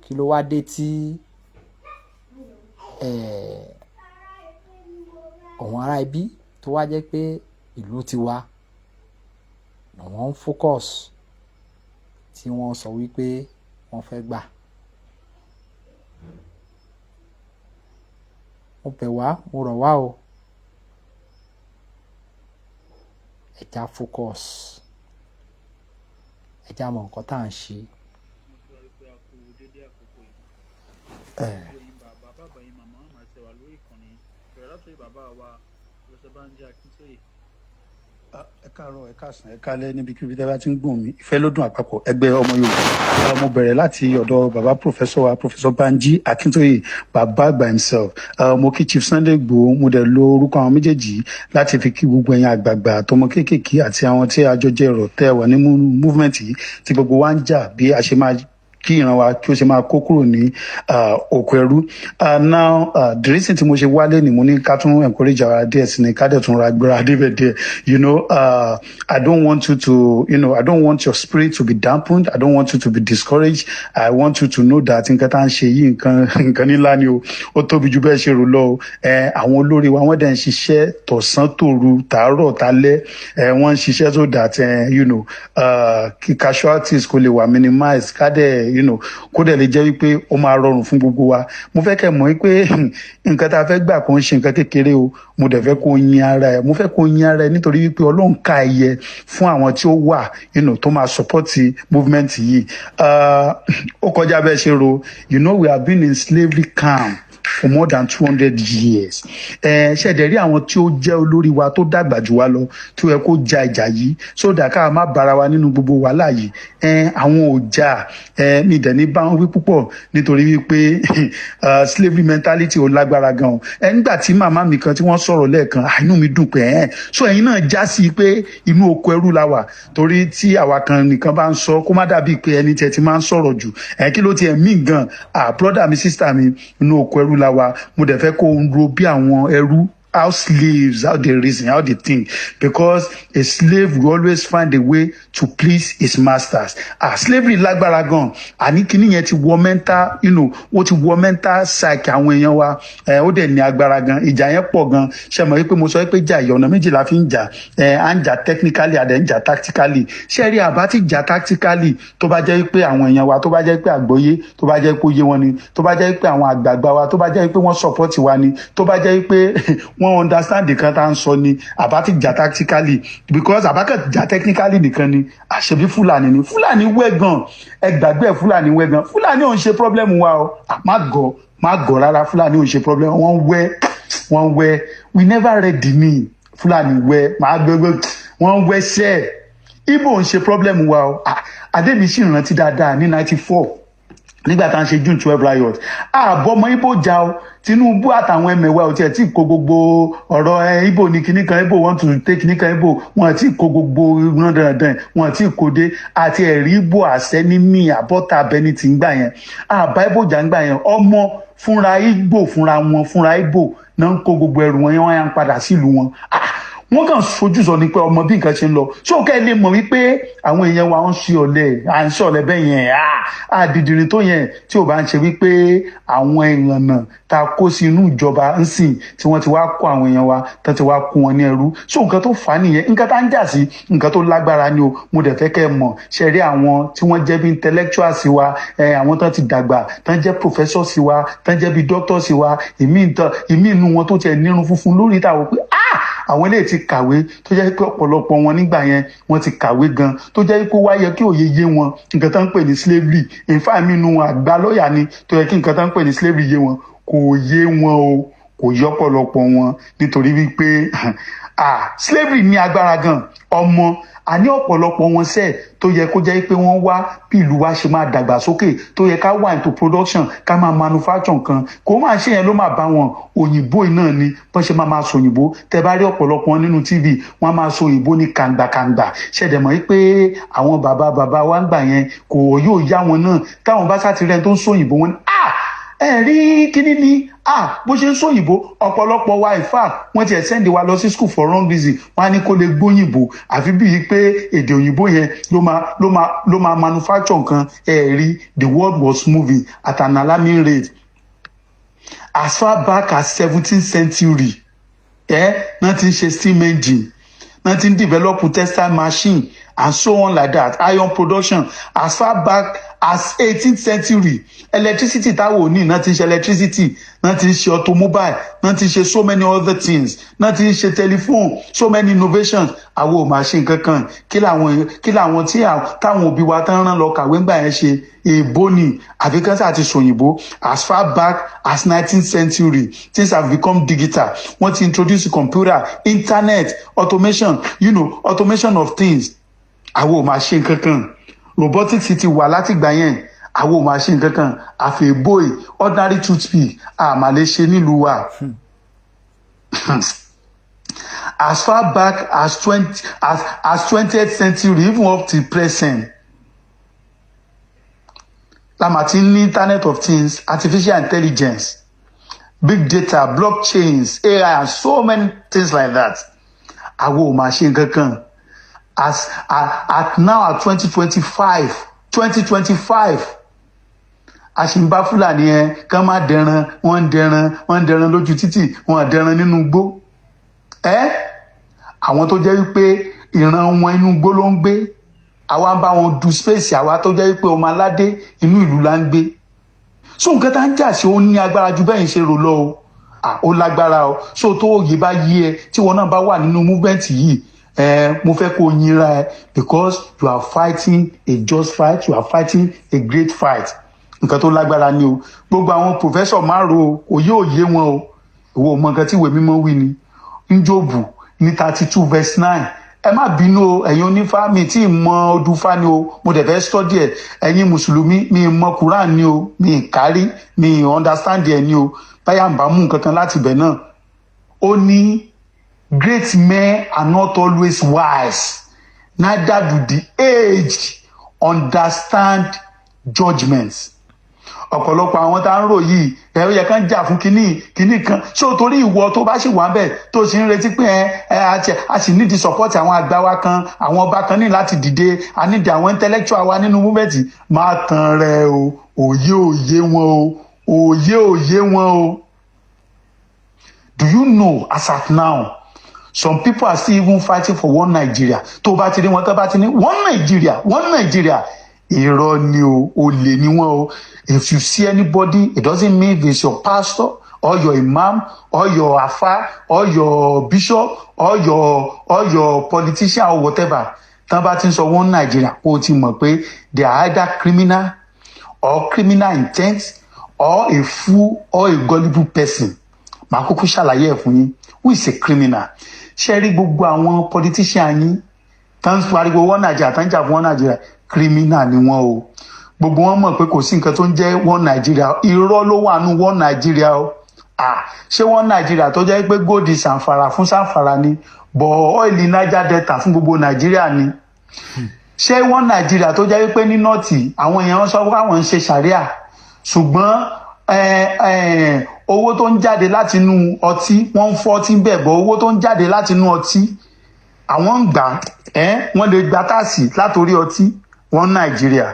Kí ló wá dé tí àwọn ará ibi tó wá jẹ́ pé ìlú tiwa ni wọ́n ń focus, tí wọ́n sọ wípé wọ́n fẹ́ gbà. Mo bẹ̀ wá, mo rọ̀ wá o, ẹ já focus, ẹ já mọ nǹkan tá à ń ṣe. Ẹ káàárọ̀, ẹ káàsán, ẹ káalẹ́ níbikíbi tẹ́ bá ti ń gbọ́n mi. Ìfẹ́ ló dùn àpapọ̀ ẹgbẹ́ ọmọ Yorùbá. Mo bẹ̀rẹ̀ láti ọ̀dọ̀ bàbá Professor Banji Akintoye, bàbá àgbà himself. Mo kí Chief Sunday Igboho, mo dẹ̀ lo orúkọ àwọn méjèèjì láti fi kí gbogbo ẹ̀yin àgbààgbà àtọmọ kéékèèké àti àwọn tí a jọ jẹ́ ẹ̀rọ tẹ́ wà ní movement yìí, tí gbogbo wa ń jà bí a ṣe máa kí ìran wa kí ó ṣe máa kó kúrò ní oko ẹrú. Now the reason tí mo ṣe wálé ni mo ní ká tún encourage ara díẹ̀ sí ni ká dẹ̀ tún ra gbéra débẹ̀ díẹ̀. I don't want you to, I don't want your spirit to be dampened. I don't want you to be discouraged. I want you to know that nǹkan tá à ń ṣe yìí nǹkan ńlá ni o. Ó tóbi ju bẹ́ẹ̀ ṣe rò lọ o. Àwọn olórí wa wọ́n dẹ̀ ń ṣiṣẹ́ tọ̀sán tòru tàárọ̀ tálẹ́. Wọ́n ń ṣiṣẹ́ so that kí casualties kò lè wà minimize ká dẹ̀ kó dẹ̀ lè jẹ́ wípé ó máa rọrùn fún gbogbo wa. Mo fẹ́ kẹ́ mọ̀ wípé nǹkan tá a fẹ́ gbà kó ń ṣe nǹkan kékeré o. Mo dẹ̀ fẹ́ kó yin ara ẹ̀. Mo fẹ́ kó yin ara ẹ̀ nítorí wípé Ọlọ́run ká ẹyẹ fún àwọn tí ó wà tó máa support movement yìí. Ó kọjá bẹ́ẹ̀ ṣe ro. We have been in slavery camp for more than 200 years. Ṣẹ̀dẹ̀ rí àwọn tí ó jẹ́ olórí wa tó dàgbà jù wá lọ tí ó yẹ kó ja ìjà yìí sódà ká má bára wa nínú gbogbo wàhálà yìí. Àwọn ò jà ní ìdẹ̀ ní bá wọn wí púpọ̀ nítorí wípé slavery mentality ò lágbára gan. Nígbà tí màmá mi kan tí wọ́n sọ̀rọ̀ lẹ́ẹ̀kan, inú mi dùn pé so ẹ̀yin náà já sí pé inú oko ẹrú la wà, torí tí àwa kan nìkan bá ń sọ kó má dàbí pé ẹni tẹ̀ ti máa ń sọ̀rọ̀ jù. Kí ló tiẹ̀ mí gan? Brother mi, sister mi, inú oko ẹrú la wà. Mo dẹ̀ fẹ́ kó ń ro bí àwọn ẹrú, how slaves, how they reason, how they think, because a slave will always find a way to please his masters. Slavery lágbára gan. Àní kíní yẹn ti wọ mental, ó ti wọ mental psyche àwọn èèyàn wa. Ó dẹ̀ ní agbára gan. Ìjà yẹn pọ̀ gan. Ṣé mọ̀ wípé mo sọ wípé jà ìyà ọ̀nà méjì la fi ń jà. À ń jà technically, à dẹ̀ ń jà tactically. Ṣé rí àbá ti jà tactically tó bá jẹ́ wípé àwọn èèyàn wa, tó bá jẹ́ wípé àgbọ́yé, tó bá jẹ́ wípé ó yé wọn ni, tó bá jẹ́ wípé àwọn àgbààgbà wa, tó bá jẹ́ wípé wọ́n support wa ni, tó bá jẹ́ wípé wọ́n understand nǹkan tá à ń sọ ni, àbá ti jà tactically, because àbá kàn jà technically nìkan ni. Àṣebí Fúlàní ni. Fúlàní wẹ́ gan. Ẹ gbàgbé Fúlàní wẹ́ gan. Fúlàní ò ń ṣe problem wa o. Má gọ̀ rárá. Fúlàní ò ń ṣe problem. Wọ́n wẹ́. We never ready ni. Fúlàní wẹ́. Má gbẹ́gbẹ́. Wọ́n wẹ́ ṣẹ́. Igbo ò ń ṣe problem wa o. Adébí sì rántí dáadáa ní 94. Nígbà tá à ń ṣe June 12 riot. Àbọ̀mọ Igbo jà o. Tinubu àtàwọn ẹmẹ̀wà ò tiẹ̀ tí kó gbogbo ọ̀rọ̀ Igbo ní kinní kan, Igbo want to take kinní kan Igbo, wọn àti kó gbogbo rán dandan, wọn àti kó dé àti ẹ̀rí Igbo àṣẹ ní mí àbọ́ta abẹni tí ń gbà yẹn. Àbá Igbo jà ń gbà yẹn. Ọmọ fúnra Igbo fúnra wọn fúnra Igbo náà ń kó gbogbo ẹrù wọn yẹn, wọ́n yà ń padà sílùú wọn. wọ́n kàn fojú sọ ní pé ọmọ bí nǹkan ṣe ń lọ ṣé o kẹ́ lè mọ̀ wípé àwọn èèyàn wa ń ṣe ọ̀lẹ à ń ṣe ọ̀lẹ bẹ́ẹ̀ yẹn àdìdìrín tó yẹn tí ò bá ń ṣe wípé àwọn ìrànà tá a kó sí inú ìjọba ń sìn tí wọ́n ti wá kó àwọn èèyàn wa tó ti wá kó wọn ní ẹrú ṣé nǹkan tó fà á nìyẹn nǹkan tá ń jà sí nǹkan tó lágbára ni o mo dẹ̀ fẹ́ kẹ́ ẹ mọ̀ ṣe rí àwọn tí wọ́n jẹ́ bí intellectuals wa àwọn tó ti dàgbà tó ń jẹ́ professors wa tó ń jẹ́ bí doctors wa ìmí inú wọn tó tiẹ̀ nírun funfun lórí ìtàwọ̀ pé àwọn eléyìí ti kàwé tó jẹ́ pé ọ̀pọ̀lọpọ̀ wọn nígbà yẹn wọ́n ti kàwé gan tó jẹ́ pé wáyé kí òye yé wọn nǹkan tó ń pè ní slavery ìfáàmì inú wọn àgbà lọ́ọ̀yà ni tó yẹ kí nǹkan tó ń pè ní slavery yé wọn kò yé wọn o kò yé ọ̀pọ̀lọpọ̀ wọn nítorí wípé slavery ní agbára gan ọmọ àní ọ̀pọ̀lọpọ̀ wọn sẹ́ẹ̀ tó yẹ kó jẹ́ pé wọ́n wá bí ìlú wa ṣe máa dàgbà sókè tó yẹ ká wà into production ká máa manufacture nǹkan kó máa ṣe yẹn ló máa bá wọn òyìnbó náà ni bọ́n ṣe máa sọ òyìnbó tẹ bá rí ọ̀pọ̀lọpọ̀ wọn nínú tv wọ́n máa sọ òyìnbó ní kàǹgbàkàǹgbà ṣẹ̀dẹ̀ mọ́ pé àwọn bàbá wa ń gbà yẹn kò yóò yá wọn náà táwọn bá sátìrẹ́ tó ń sọ òyìnbó wọn ẹ rí kíní ni bó ṣe ń sóyìnbó ọ̀pọ̀lọpọ̀ wa in fact wọ́n ti sẹ́ndì wa lọ sí school for wrong reason wọ́n á ní kó lè gbóyìnbó àfi bíi pé èdè òyìnbó yẹn ló máa manufacture nǹkan rí the world was moving at an alarming rate as far back as 17th century náà ti ń ṣe steam engine náà ti ń develop textile machine and so on like that iron production as far back as 18th century electricity táwọn ò ní náà ti ń ṣe electricity náà ti ń ṣe automobile náà ti ń ṣe so many other things náà ti ń ṣe telephone so many innovations àwọn ò máa ṣe nǹkan kan kí làwọn tí táwọn òbí wa tán rán lọ kàwé ńgbà yẹn ṣe èèbó ni àfi kan sáà ti sòyìnbó as far back as 19th century things have become digital wọ́n ti introduce computer internet automation automation of things àwọn ò máa ṣe nǹkan kan robotics ti wà látìgbà yẹn àwọn ò máa ṣe nǹkan kan àfẹ́bóyè ordinary toothpick àmà lè ṣe nílùú wa as far back as 20th century even up to present lamati ní internet of things artificial intelligence big data blockchains AI and so many things like that àwọn ò máa ṣe nǹkan kan at now at 2025 a ṣì ń bá Fúlàní yẹn kán má dẹran wọ́n ń dẹran lójú títì wọ́n ń dẹran nínú igbó àwọn tó jẹ́ wípé ìran wọn inú igbó ló ń gbé àwa ń bá wọn du space àwa tó jẹ́ wípé ọmọ aládé inú ìlú la ń gbé so nǹkan tá ń jà sí ó ní agbára ju bẹ́ẹ̀ ń ṣe rò lọ o ó lágbára o so tó òye bá yí ẹ tí wọn náà bá wà nínú movement yìí mo fẹ́ kó yinra ẹ because you are fighting a just fight you are fighting a great fight nǹkan tó lágbára ni o gbogbo àwọn professor márùn òye òye wọn o ìwọ mọ nǹkan tí ìwé mímọ́ wí ni Jóòbù ní 32 verse 9 ẹ má bínú o ẹ̀yin onífá mi tí ì mọ odùfá ni o mo dẹ̀ fẹ́ study ẹ̀ ẹ̀yin mùsùlùmí mi ì mọ Quran ni o mi ì kárí mi ì understand ẹ̀ ni o báyà ń bá mú nǹkan kan láti ibẹ̀ náà ó ní great men are not always wise neither do the aged understand judgments ọ̀pọ̀lọpọ̀ àwọn tá ń rò yìí ẹ̀rọ yẹ kán jà fún kinní kan ṣé o torí ìwọ tó bá ṣì wà bẹ́ẹ̀ tó ṣì ń retí pé a sì nídìí support àwọn àgbà wa kan àwọn ọba kan ní láti dìde a nídìí àwọn intellectual wa nínú movement máa tàn rẹ o òye wọn o do you know as at now some people are still even fighting for one Nigeria tó bá ti rí wọn tó bá ti ní one Nigeria irọ́ ni o olè ni wọ́n o if you see anybody it doesn't mean it's your pastor or your imam or your afa or your bishop or your politician or whatever tán bá ti ń sọ one Nigeria o ti mọ̀ pé they are either criminal or criminal intent or a fool or a gullible person màá kúkú ṣàlàyé ẹ̀ fún yín who is a criminal ṣe rí gbogbo àwọn politician yín tán pariwo one Nigeria tán jà fún one Nigeria criminal ni wọ́n o gbogbo wọn mọ̀ pé kò sí nǹkan tó ń jẹ́ one Nigeria irọ́ ló wà nù one Nigeria o ṣé one Nigeria tó jẹ́ pé góòdì sàǹfàrà fún sàǹfàrà ni bọ̀ ọ́ìlì Niger Delta fún gbogbo Nigeria ni ṣé one Nigeria tó jẹ́ pé ní nọ́ọ̀tì àwọn èèyàn sọ pé àwọn ń ṣe sàríà ṣùgbọ́n owó tó ń jáde láti inú ọtí wọ́n ń fọ́ ọtí bẹ́ẹ̀ bọ́ owó tó ń jáde láti inú ọtí àwọn ń gbà wọ́n lè gba táàsì látòrí ọtí wọ́n Nàìjíríà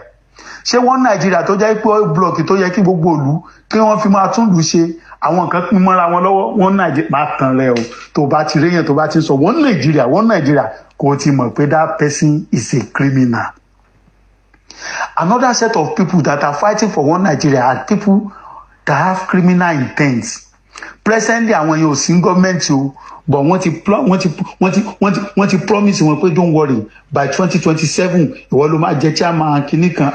ṣé wọ́n Nàìjíríà tó jẹ́ pé oil block tó yẹ kí gbogbo ìlú kí wọ́n fi máa tún lù ṣe àwọn nǹkan pín mọ́ra wọn lọ́wọ́ wọ́n Nàìjíríà máa tàn rẹ o tó bá ti réyàn tó bá ti sọ wọ́n Nàìjíríà kò ti mọ̀ pé that person is a criminal. Another set of people that are fighting for one Nigeria are people that have criminal intent. Presently, àwọn yẹn ò sí government o, but wọ́n ti promise wọn pé don't worry by 2027 ìwọ ló máa jẹ chairman kìíní kan.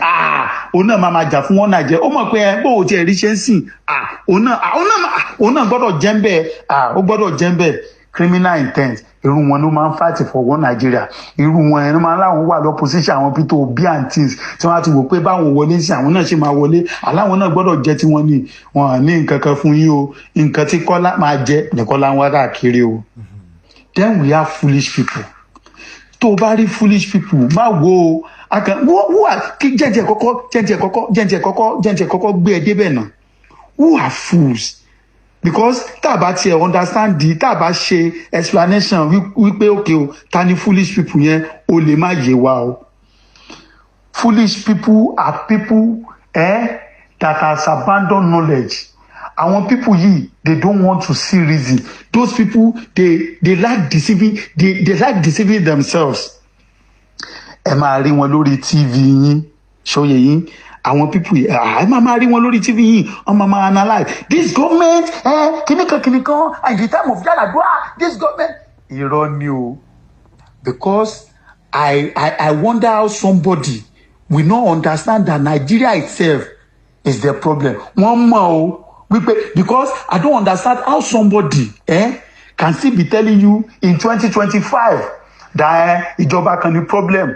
Òun náà máa jà fún wọn Nàìjíríà. Ó mọ̀ pé bó o ti ẹ̀rí ṣe ń sìn. Òun náà gbọ́dọ̀ jẹ́ ń bẹ́ẹ̀. Ó gbọ́dọ̀ jẹ́ ń bẹ́ẹ̀. Criminal intent. Irú wọn ló máa ń fight for one Nigeria. Irú wọn ẹni máa ń láwọn wà lọ́pọ̀síṣà àwọn bí tó bí and things tí wọ́n á ti wò pé báwọn wọlé sí àwọn náà ṣe máa wọlé aláwọn náà gbọ́dọ̀ jẹ́ tí wọ́n ní wọn ní nǹkan kan fún yín o nǹkan tí Kọ́lá máa jẹ ní Kọ́lá ń wá káàkiri o. Then we have foolish people. Tó o bá rí foolish people má wo jẹ́ǹtì kọ́kọ́ gbé ẹ débẹ̀ náà. Who are fools? Because tá bá tiẹ̀ understand tá bá ṣe explanation wípé okay o ta ni foolish people yẹn o lè má yé wa o. Foolish people are people that has abandoned knowledge. Àwọn people yìí they don't want to see reason. Those people they like deceiving they like deceiving themselves. Ẹ máa rí wọn lórí TV yín ṣóyè yín. Àwọn people ẹ máa rí wọn lórí TV yìí wọ́n máa analyse this government kìnìkan at the time of Yar'Adua this government. Irọ́ ni o, because I wonder how somebody will not understand that Nigeria itself is the problem. Wọ́n mọ̀ o wípé because I don't understand how somebody can still be telling you in 2025 that ìjọba kan ní problem.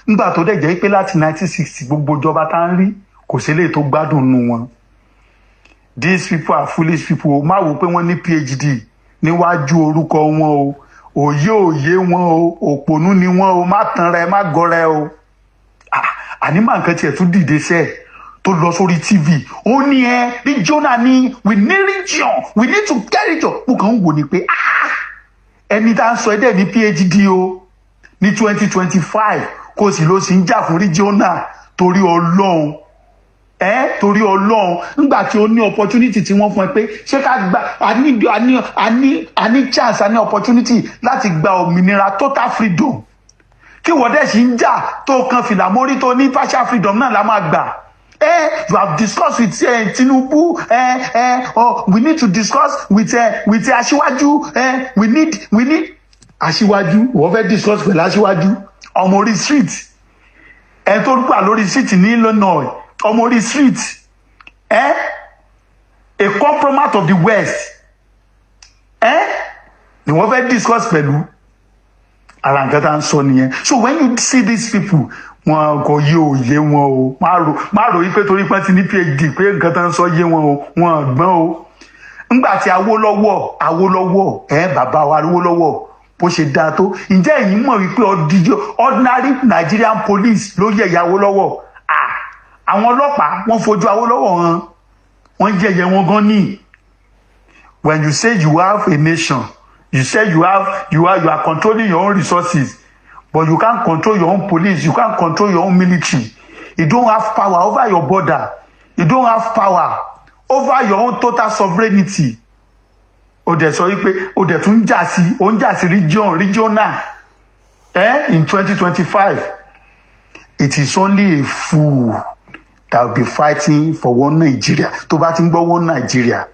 Nígbà tó dẹ̀ jẹ́ pé láti 1960 gbogbo ìjọba tá ń rí kò sí eléyìí tó gbádùn nù wọn. These people are foolish people o má wò pé wọ́n ní PhD níwájú orúkọ wọn o òye wọn o òpònú ni wọn o má tan rẹ má gọrẹ o. Ànímọ̀ nǹkan tiẹ̀ tún dìde sẹ́ẹ̀ tó lọ sórí TV ó ní regional ni we need region we need to get region. Mo kàn ń wò ni pé ẹni tá ń sọ ẹ́ dẹ̀ ní PhD o ní 2025 kò sì ló sì ń jà fún regional torí Ọlọ́run torí Ọlọ́run nígbà tí ó ní opportunity tí wọ́n fún ẹ pé ṣé ká gba a ní chance a ní opportunity láti gba òmìnira total freedom kí wọ́n dẹ̀ sì ń jà tó kan fìlà mórí tó ní partial freedom náà la máa gbà. You have discussed with Tinubu. We need to discuss with Aṣíwájú. We need Aṣíwájú. Wọ́n fẹ́ discuss pẹ̀lú Aṣíwájú. Ọmọ orí street. Tó gbà lórí street ní Illinois. Ọmọ orí street. A compromise of the West. Ni wọ́n fẹ́ discuss pẹ̀lú. Ara nǹkan tá ń sọ nìyẹn. So when you see these people, wọn kò yé òye wọn o má rò wípé torí pé ti ní PhD pé nǹkan tó ń sọ yé wọn o wọn gbọ́n o. Ńgbà tí Awólọ́wọ̀ bàbá wa Awólọ́wọ̀ bó ṣe dáa tó ǹjẹ́ ẹ̀yin mọ̀ wípé ordinary Nigerian police ló yẹ̀yẹ́ Awólọ́wọ̀. Àwọn ọlọ́pàá wọ́n fojú Awólọ́wọ̀ hàn wọ́n yẹ̀yẹ́ wọn gan ní. When you say you have a nation you say you are controlling your own resources. But you can't control your own police. You can't control your own military. You don't have power over your border. You don't have power over your own total sovereignty. O dẹ̀ sọ wípé o dẹ̀ tún jà sí regional. In 2025, it is only a fool that will be fighting for one Nigeria. Tó bá ti ń gbọ́ one Nigeria.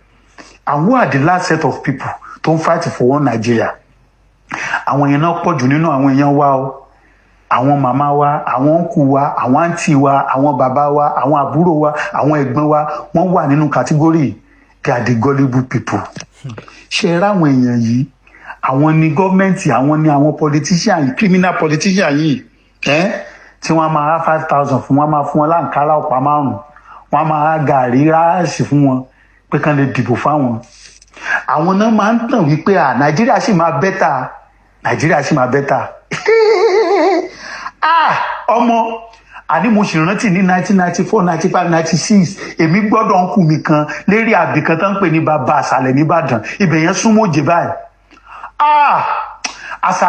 And who are the last set of people to fight for one Nigeria? Àwọn èèyàn náà pọ̀ jù nínú àwọn èèyàn wa o. Àwọn màmá wa, àwọn ọ̀nkù wa, àwọn àǹtí wa, àwọn bàbá wa, àwọn àbúrò wa, àwọn ẹ̀gbọ́n wa, wọ́n wà nínú category. They are the gullible people. Ṣé ra àwọn èèyàn yìí? Àwọn ni gọ́ọ̀mẹ̀ntì, àwọn ni àwọn politician, criminal politician yìí. Tí wọ́n máa ra 5,000 fún wọn máa fún wọn láǹkárá ọ̀pá 5. Wọ́n máa ra gàrí ráàsì fún wọn pé kán lè dìbò fáwọn. Àwọn náà máa ń tàn wípé Nàìjíríà sì máa bẹ́tà. Nàìjíríà sì máa bẹ́tà. Ọmọ àní mo sì rántí ní 1994 95 96 èmi gbọ́dọ̀ ń kú mi kan lérí àbí kan tó ń pè ní bàbá àṣàlẹ̀ nìbàdàn ibẹ̀ yẹn súnmọ́ òjè báyìí. As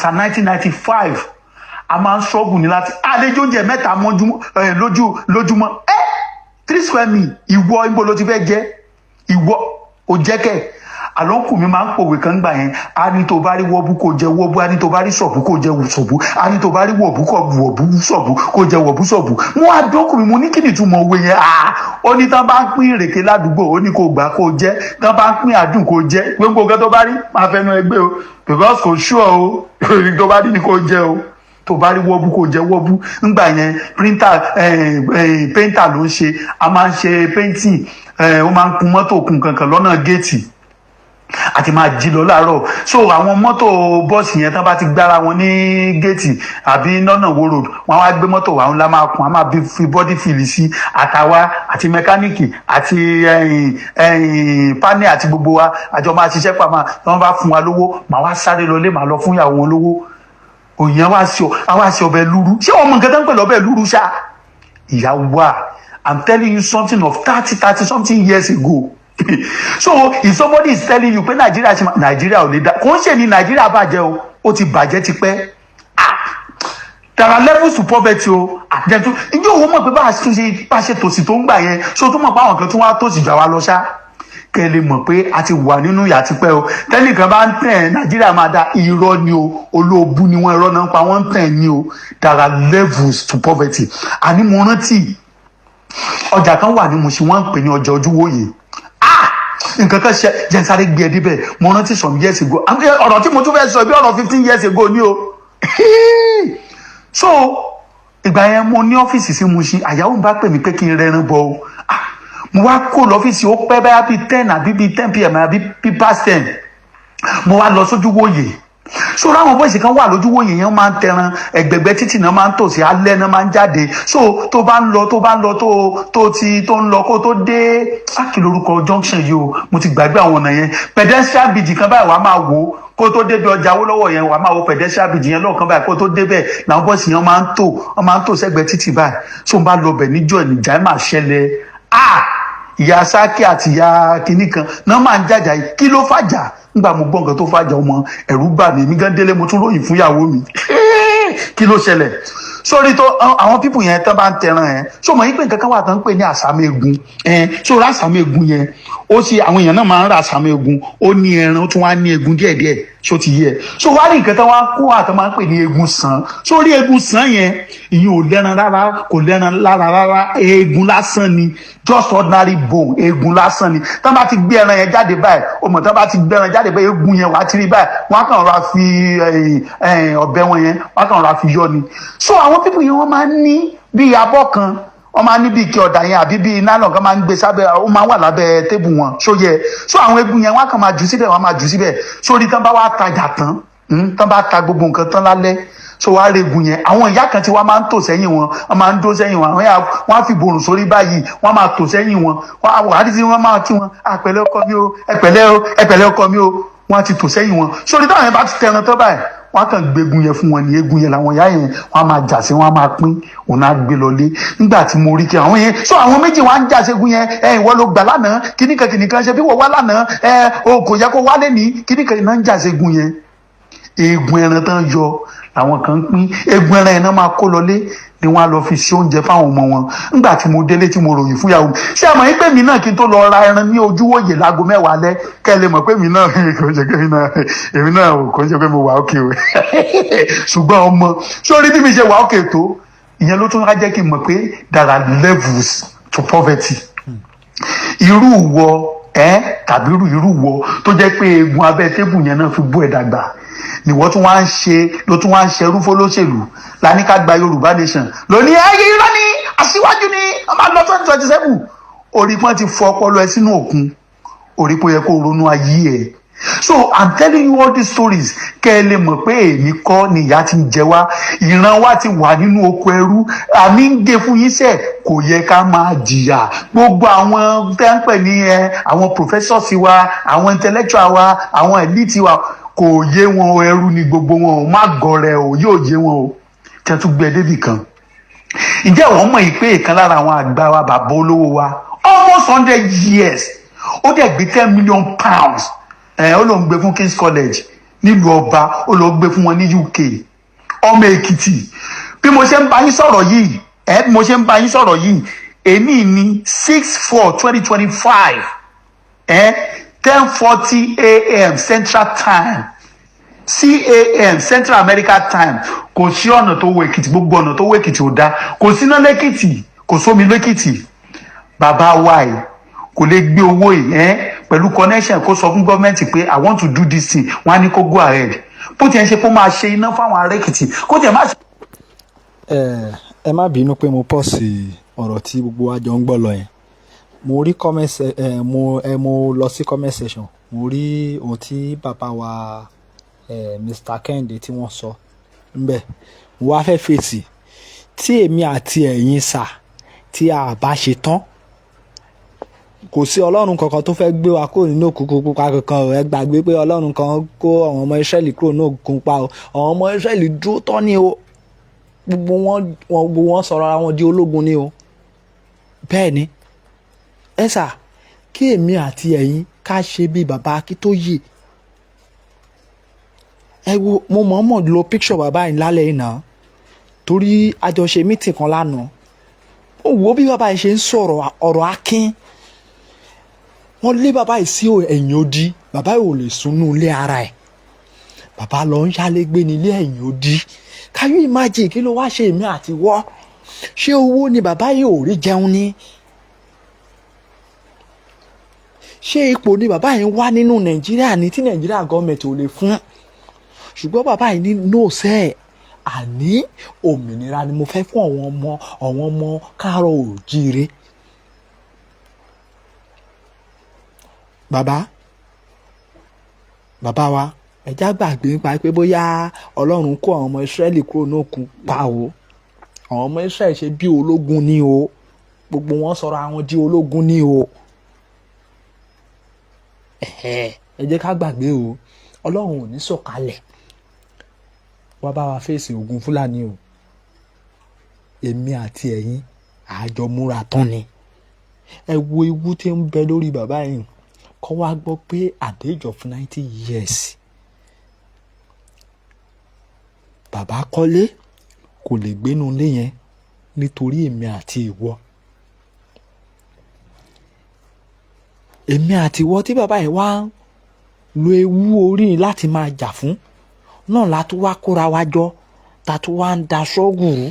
a 1995 a máa ń ṣọ́gùn ní láti àlejò oúnjẹ mẹ́ta lójúmọ́ 3 square meal ìwọ ibo ló ti fẹ́ jẹ́ ìwọ ò jẹ́ kẹ́ àlọ́kù mi máa ń pòwe kan gbà yẹn a ní tó bá rí wọ́bú kó jẹ wọ́bú a ní tó bá rí sọ̀bú kó jẹ sọ̀bú a ní tó bá rí wọ̀bú sọ̀bú kó jẹ wọ̀bú sọ̀bú mo wá dọ́kù mi mo ní kí ni ìtumọ̀ òwe yẹn ó ní tán bá ń pín ìrèké ládùúgbò ó ní kó gbà kó jẹ tán bá ń pín àdùn kó jẹ gbogbo nǹkan tó bá rí máa fẹnu ẹgbẹ́ o because kò ṣú ọ o tó bá rí ni kó jẹ o tó bá rí wọ́bú kó jẹ wọ́bú ńgbà yẹn painter ló ń ṣe a máa ń ṣe painting ó máa ń kun mọ́tò kun kankan lọ́nà géètì àti máa jí lọ láàárọ̀ so àwọn mọ́tò bọ́ọ̀sì yẹn tán bá ti gbára wọn ní géètì àbí lọ́nà wo road wọn wá gbé mọ́tò wa ńlá máa kun a máa fi bọ́dí fìlì sí àtàwa àti mẹkáníìkì àti pánì àti gbogbo wa àjọ máa ṣiṣẹ́ pàmò tí wọ́n bá fún wa lówó màá wá sáré lọlé màá lọ fún ìyàwó wọn lówó òyìn wá sí ọbẹ̀ lúrú ṣé wọn mọ nǹkan tó ń pè lọ́bẹ̀ lúrú ṣá ìyá wa I'm telling you something of 30 something years ago. So if somebody is telling you pé Nàìjíríà ò lè dá kò ń ṣe ní Nàìjíríà bàjẹ́ o ó ti bàjẹ́ tipẹ́ there are levels to poverty o àjẹtú ìjọ òun mọ̀ pé bá a ṣe tòsí tó ń gbà yẹn so tó mọ̀ pé àwọn kan tún wá tòsí jà wá lọ ṣá kẹ́ lè mọ̀ pé a ti wà nínú ìyà tipẹ́ o tẹ́nìkan bá ń tẹ̀ Nàìjíríà máa da irọ́ ni o olóòbù ni wọ́n irọ́ náà pa wọ́n ń tẹ̀ ni o there are levels to poverty àní mo rántí ọjà kan wà ní Mùṣín wọ́n ń pè ní ọjà Ojúwòye nǹkan kan ṣe jẹ́ sáré gbé ẹ débẹ̀ mo rántí some years ago ọ̀rọ̀ tí mo tún fẹ́ sọ bí ọ̀rọ̀ 15 years ago ni o so ìgbà yẹn mo ní ọ́fíìsì sí Mùṣín àyàwó mi bá pè mí pé kí n rẹran bọ o mo wá kó lọ́fíìsì ó pẹ́ báyà bíi 10 àbí bíi 10 pm àbí bíi past 10 mo wá lọ sójúwòye so ráwọn bọ́ìsì kan wà lójúwòye yẹn máa ń tẹran ẹgbẹ̀gbẹ́ títì náà máa ń tòsí alẹ́ náà máa ń jáde so tó bá ń lọ tó ń lọ kó tó dé kí lórúkọ junction yìí o mo ti gbàgbé àwọn ọ̀nà yẹn pedestrian bridge kan báyìí wàá máa wò kó tó débi ọjà Awólọ́wọ̀ yẹn wàá máa wo pedestrian bridge yẹn lọ́ọ̀kan báyìí kó tó débẹ̀ làwọn bọ́ìsì yẹn máa ń tò sẹ́gbẹ̀ẹ́ títì báyìí so n bá lọ bẹ̀ níjọ́ ìjà ẹ̀ máa ṣẹlẹ̀ ìyá sákì àti ìyá kìnnì kan náà máa ń jàjà yìí kí ló fàjà nígbà mo gbọ́ nǹkan tó fàjà ọmọ ẹ̀rù bà mí èmi gan délé mo tún ròyìn fún ìyàwó mi kí ló ṣẹlẹ̀ sórí tó àwọn pípù yẹn tán bá ń tẹran ẹ̀ so mọ̀ yín pé nǹkan kan wà tán ń pè ní àsámégun so rà àsámégun yẹn ó sì àwọn èèyàn náà máa ń ra àsámégun ó ní ẹran ó tún wá ní egun díẹ̀díẹ̀ so ti yẹ so wá rí nǹkan tán wá kó àtàn máa ń pè ní egun sàn sórí egun sàn yẹn ìyẹn ò lẹ́ran rárá kò lẹ́ran lára rárá egun lásán ni just ordinary bone egun lásán ni tán bá ti gbé ẹran yẹn jáde báyìí o mọ̀ tán bá ti gbé ẹran jáde báyìí egun yẹn wàá ti rí báyìí wọ́n á kàn ra fi ọ̀bẹ wọn yẹn wọ́n á kàn ra fi yọ ni so àwọn pípù yẹn wọ́n máa ń ní bíi abọ́ kan wọ́n máa ń ní bíi ike ọ̀dà yẹn àbí bíi nylon kan máa ń gbé sábẹ́ ó máa ń wà lábẹ́ tébù wọn so yẹ so àwọn egun yẹn wọ́n á kàn máa jù síbẹ̀ wọ́n á máa jù síbẹ̀ sórí tán bá wá tajà tán tán bá ta gbogbo nǹkan tán lálẹ́ so wàá regun yẹn àwọn ìyá kan tí wọ́n máa ń tò sẹ́yìn wọn wọ́n máa ń dó sẹ́yìn wọn wọ́n á fi borùn sórí báyìí wọ́n máa tò sẹ́yìn wọn wàá rí sí wọ́n máa kí wọn ẹ̀pẹ̀lẹ́ ọkọ mi o ẹ̀pẹ̀lẹ́ ọkọ mi o wọ́n á ti tò sẹ́yìn wọn sórí táwọn yẹn bá ti tẹran tán báyìí wọ́n á kàn gbé egun yẹn fún wọn ní egun yẹn làwọn ìyá yẹn wọ́n á máa jà sí wọ́n á máa pín òun á gbé lọlé nígbà tí mo rí kí àwọn yẹn so àwọn méjì wọ́n á ń jà sí egun yẹn ìwọ ló gbà lánàá kìnnìkan ṣe bí wọ́n wá lánàá o kò yẹ kó wálé ní kìnnìkan náà ń jà sí egun yẹn egun ẹran tán yọ làwọn kan pín egun ẹran yẹn náà máa kó lọlé ni wọ́n á lọ fi ṣe oúnjẹ fáwọn ọmọ wọn nígbà tí mo délé tí mo ròyìn fún ìyàwó mi ṣé àmọ́ yín pé mi náà kí n tó lọ ra ẹran ní Ojúwòye láago 10 alẹ́ kẹ́ ẹ lè mọ̀ pé mi náà kò ṣe pé èmi náà kò ṣe pé mo wà òkè o ṣùgbọ́n ọmọ sórí bí mi ṣe wà òkè tó ìyẹn ló tún wá jẹ́ kí n mọ̀ pé there are levels to poverty irú wọ tàbí irú wọ tó jẹ́ pé egun abẹ́ tébù yẹn náà fi bú ẹ̀ dàgbà ni wọ́n tún wá ń ṣe ló tún wá ń ṣerú fólóṣèlú láníká gba Yorùbá nation lónìí irọ́ ni aṣíwájú ni wọ́n máa lọ 2027 orí pọ́n ti fọ ọpọlọ ẹ sínú òkun orí pọ́ yẹ kó ronú ayé ẹ so I'm telling you all these stories kẹ́ ẹ lè mọ̀ pé èmi kọ́ ni ìyà ti ń jẹ wá ìran wa ti wà nínú oko ẹrú àmì ń gé fún yín sẹ́ kò yẹ ká máa jìyà gbogbo àwọn tẹ́ ń pè ní àwọn professors wa àwọn intellectual wa àwọn elite wa kò yé wọn ẹrú ni gbogbo wọn ò má gọrẹ o yóò yé wọn o tẹ́tù gbé débì kan ǹjẹ́ wọ́n mọ̀ pé ìkan lára àwọn àgbà wa bàbá olówó wa almost 100 years ó dẹ̀ gbé 10 million pounds ó ló ń gbé fún King's College nílùú ọba, ó ló gbé fún wọn ní UK. ọmọ Èkìtì, bí mo ṣe ń bá yín sọ̀rọ̀ yìí bí mo ṣe ń bá yín sọ̀rọ̀ yìí èní ní 6/4/2025 10:40 a.m. Central Time CAM Central America Time. Kò sí ọ̀nà tó wọ Èkìtì, gbogbo ọ̀nà tó wọ Èkìtì ò dá, kò síná lẹ́kìtì, kò sómi lẹ́kìtì. Bàbá wa yìí kò lè gbé owó yìí pẹ̀lú connection kó sọ fún gọ́ọ̀mẹ̀ntì pé I want to do this thing, wọ́n á ní kó go ahead. Bó tiẹ̀ ń ṣe kó máa ṣe iná fáwọn ará Èkìtì kó tiẹ̀ má ṣe. ẹ má bínú pé mo pọ̀ sí ọ̀rọ̀ tí gbogbo wa jọ ń gbọ́ lọ yẹn. Mo rí mo lọ sí comment section, mo rí ohun tí bàbá wa Mr. Kẹ́hìndé tí wọ́n sọ ńbẹ̀. Mo wá fẹ́ fèsì. Tí èmi àti ẹ̀yin sà tí a bá ṣe tán, kò sí ọlọ́run kankan tó fẹ́ gbé wa kúrò nínú òkùnkùn pupa kankan. Ẹ gbàgbé pé ọlọ́run kan kó àwọn ọmọ Ísírẹ́lì kúrò nínú òkùnkùn pupa o. Àwọn ọmọ Ísírẹ́lì dúró tán ni o. Gbogbo wọn sọ̀rọ̀ ara wọn di ológun ni o. Bẹ́ẹ̀ ni ẹ sà, kí èmi àti ẹ̀yin ká ṣe bí bàbá Akíntóyè. Ẹ wo, mo mọ̀ọ́mọ̀ lo picture bàbá yìí lálẹ́ yìí náà torí àjọṣe meeting kan lánàá. Ó wo bí bàbá yìí ṣe ń sọ̀rọ̀ ọ̀rọ̀ akin. Wọ́n lé bàbá yìí sí ẹ̀yìn odi. Bàbá yìí ò lè sunú ilé ara ẹ̀. Bàbá lọ ń yálégbé ní ilé ẹ̀yìn odi. Can you imagine kí ló wá ṣe èmi àti wọ́? Ṣé owó ni bàbá yìí ò rí jẹun ni? Ṣé ipò ni bàbá yìí ń wá nínú Nàìjíríà ni tí Nàìjíríà gọ́ọ̀mẹ̀ntì ò lè fún? Ṣùgbọ́n bàbá yìí ní no sẹ́, àní òmìnira ni mo fẹ́ fún àwọn ọmọ káàárọ̀ oòjíire. Bàbá wa, ẹja gbàgbé nípa pé bóyá Ọlọ́run kó àwọn ọmọ Ísírẹ́lì kúrò ní òkun pa o. Àwọn ọmọ Ísírẹ́lì ṣe bí ológun ni o. Gbogbo wọn sọ̀rọ̀ àwọn di ológun ni o. Ẹ jẹ́ ká gbàgbé o. Ọlọ́run ò ní sọ̀kalẹ̀ wá bá wa fèsì ogun Fúlàní o. Èmi àti ẹ̀yin àjọ múra tán ni. Ẹ wo ewu tí ń bẹ lórí bàbá yìí. Kọ́ wá gbọ́ pé at the age of 90 years bàbá kọ́lé kò lè gbénu ilé yẹn nítorí èmi àti ìwọ. Èmi àti ìwọ tí bàbá yìí wá lo ewu orí láti máa jà fún náà la tún wá kóra wa jọ, ta tún wá ń da ṣọ́ọ̀gù rú,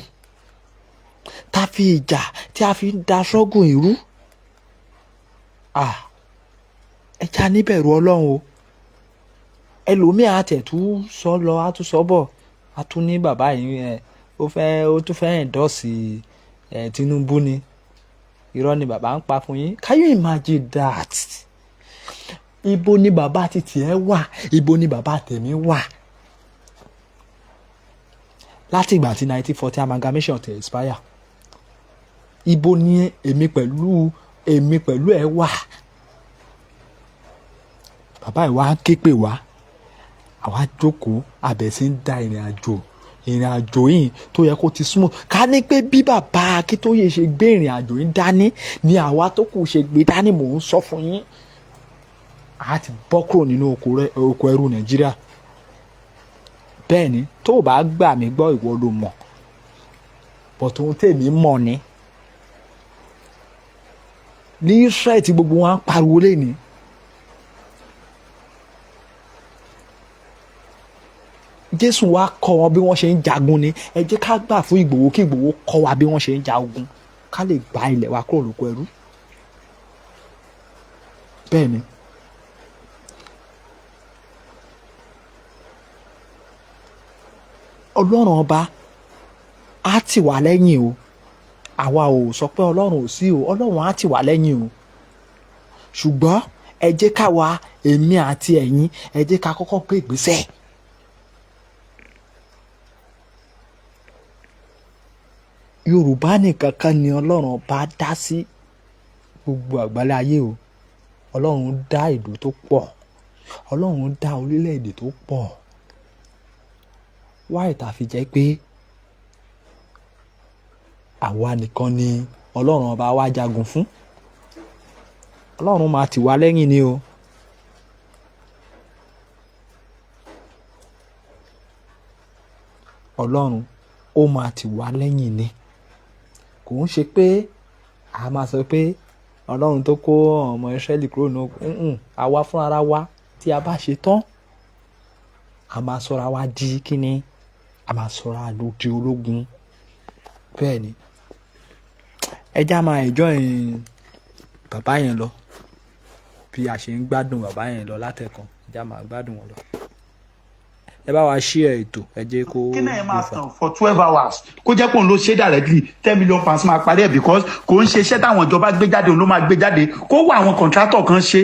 ta fi ìjà tí a fi ń da ṣọ́ọ̀gù ìrú. Ẹ já níbẹ̀rù Ọlọ́run o. Ẹlòmíì àtẹ̀tú sọ lọ á tún sọ bọ̀, a tún ní bàbá yìí ó tún fẹ́ endorse Tinubu ni. Irọ́ ni bàbá ń pa fún yín. Can you imagine that? Ibo ni bàbá títí ẹ wà? Ibo ni bàbá tèmi wà? Láti ìgbà tí 1940 amalgamation ti expire, ibo ni èmi pẹ̀lú ẹ wà? Bàbá ìwà ń ké pè wá, àwa jókòó abẹ̀ sí ń da ìrìn àjò yìí tó yẹ kó ti súnmọ́. Ká ní pé bí bàbá Akíntóyè ṣe gbé ìrìn àjò yìí dání ni àwa tó kù ṣe gbé dání. Mò ń sọ fún yín, a ti bọ́ kúrò nínú oko ẹrú Nàìjíríà. Bẹ́ẹ̀ ni, tó o bá gbà mí gbọ́ ìwọ ló mọ̀, but ohun tèmi mọ̀ ni ní Israel tí gbogbo wọn á pariwo lẹ́ni. Jésù wá kọ́ wọn bí wọ́n ṣe ń jagun ni. Ẹ jẹ́ ká gbà fún Ìgbòho kí Ìgbòho kọ́ wa bí wọ́n ṣe ń jagun ká lè gba ilẹ̀ wa kúrò lóko ẹrú. Bẹ́ẹ̀ ni. Ọlọ́run ọba á tì wá lẹ́yìn o. Àwa ò sọ pé Ọlọ́run ò sí o. Ọlọ́run á tì wá lẹ́yìn o. Ṣùgbọ́n ẹ jẹ́ ká wa, èmi àti ẹ̀yin, ẹ jẹ́ ká kọ́kọ́ gbé ìgbésẹ̀. Yorùbá nìkan kan ni Ọlọ́run ọba dá sí gbogbo àgbálẹ̀ ayé o. Ọlọ́run dá ìlú tó pọ̀. Ọlọ́run dá orílẹ̀-èdè tó pọ̀. Why tá fi jẹ́ pé àwa nìkan ni ọlọ́run ọba wa jagun fún. Ọlọ́run máa tì wá lẹ́yìn ni o. Ọlọ́run ó máa tì wá lẹ́yìn ni. Kò ń ṣe pé a máa sọ pé Ọlọ́run tó kó ọmọ Ísírẹ́lì kúrò ní àwa fún ara wa tí a bá ṣe tán a máa sọra wa di kíni, a máa sọra di ológun. Bẹ́ẹ̀ ni ẹja máa enjoy bàbá yẹn lọ bí a ṣe ń gbádùn bàbá yẹn lọ látẹ̀kàn, ẹja máa gbádùn wọn lọ. Ẹ bá wa share ètò, ẹ jẹ́ kó kí náà ẹ máa tàn for 12 hours kó jẹ́ pé òun ló ṣe directly 10 million pounds máa parí ẹ̀ because kò ń ṣe iṣẹ́ táwọn ìjọba gbé jáde òun ló máa gbé jáde. Kó wá àwọn contractor kan ṣe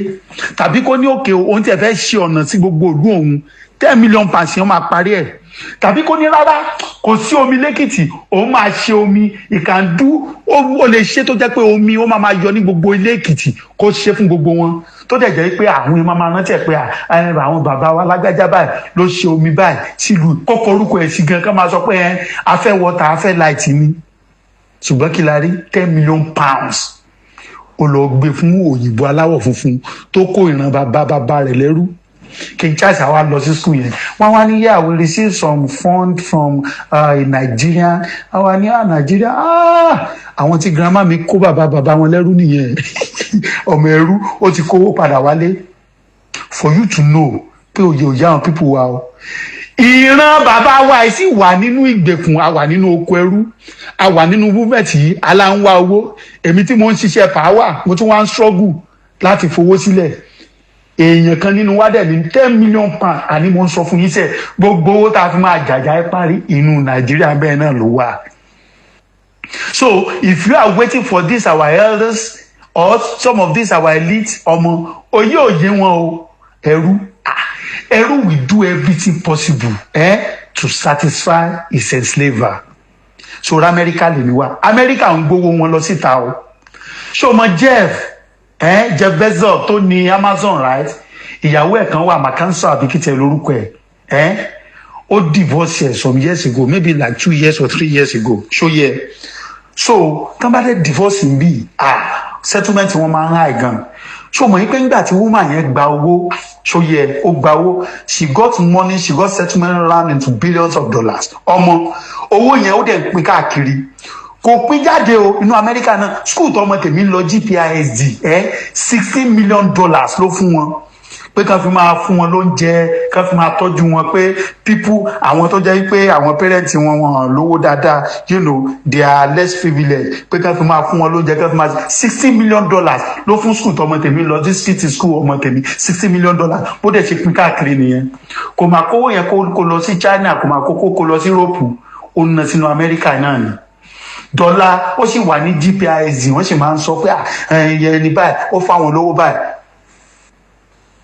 tàbí kó ní òkè òun tí ẹ fẹ́ ṣe ọ̀nà sí gbogbo ìlú òun 10 million pounds yẹn máa parí ẹ̀. Tàbí kó ní rárá kò sí omi lẹ́kìtì òun máa ṣe omi ìkàndú ó lè ṣe tó jẹ́ pé omi ó máa yọ ní gbogbo ilé Èkìtì kó ṣe fún gbogbo wọn tó dẹ̀ jẹ́ pé àwọn èèyàn máa rántí ẹ̀ pé àwọn bàbá wa lágbájá báyìí ló ṣe omi báyìí sílùú kókó orúkọ ẹ̀ sí gan ká máa sọ pé afẹ́ water afẹ́ light ni. Ṣùgbọ́n kí la rí 10 million pounds ó lọ gbé fún òyìnbó aláwọ̀ funfun tó kó ìran bàbá rẹ̀ lẹ́rú. King Charles àwa lọ sí school yẹn wọ́n wá ní we receive some fund from Nigeria. Àwa ní Nigeria àwọn tí grandma mi kó bàbá wọn lẹ́rú nìyẹn. Ọmọ ẹrú ó ti kówó padà wálé. For you to know pé òye òye àwọn people wa o. Ìran bàbá wa sì wà nínú ìgbèkùn, a wà nínú oko ẹrú, a wà nínú movement yìí aláǹwá owó. Èmi tí mo ń ṣiṣẹ́ power mo tún wá ń struggle láti fowó sílẹ̀. Èèyàn kan nínú wa dẹ̀ ní 10 million pounds àní mo ń sọ fún yín sẹ́ gbogbo owó tá a fi máa jàjà ẹ parí inú Nàìjíríà bẹ́ẹ̀ náà ló wà. So if you are waiting for this our elders or some of these our elites ọmọ oyè òye wọn o ẹrú will do everything possible to satisfy his enslaver. So Amẹ́ríkà lè ní wa Amẹ́ríkà ń gbowó wọn lọ síta o. Ṣé o mọ Jeff Bezos tó ní Amazon right ìyàwó ẹ̀ kan wà Makanso àbíkítẹ̀ lórúkọ ẹ̀ ó divorce ẹ̀ some years ago maybe like 2 years or 3 years ago ṣó yẹ. So tán bá dé divorce ń bì settlement wọn máa ń high gan. So mọ̀ pé nígbà tí woman yẹn gba owó ṣó yẹ ó gba owó she got money, she got settlement round into billions of dollars. Ọmọ owó yẹn ó dẹ̀ pín káàkiri kò pín jáde o inú Amẹ́ríkà náà school tó ọmọ tèmi ń lọ GPISD $16 million ló fún wọn pé kàn fi máa fún wọn lóúnjẹ kàn fi máa tọ́jú wọn pé people àwọn tó jẹ́ pé àwọn parents wọn lówó dáadáa they are less privileged pé kàn fi máa fún wọn lóúnjẹ kàn fi máa $16 million ló fún school tó ọmọ tèmi lọ this city school ọmọ tèmi $16 million bó dẹ̀ ṣe pín káàkiri nìyẹn. Kò máa kówó yẹn kó lọ sí China kò máa kó lọ sí Europe ó ná sínú Amẹ́ríkà náà ni. Dọ́là ó sì wà ní GPISD wọ́n sì máa ń sọ pé ẹni báyìí ó fáwọn lówó báyìí.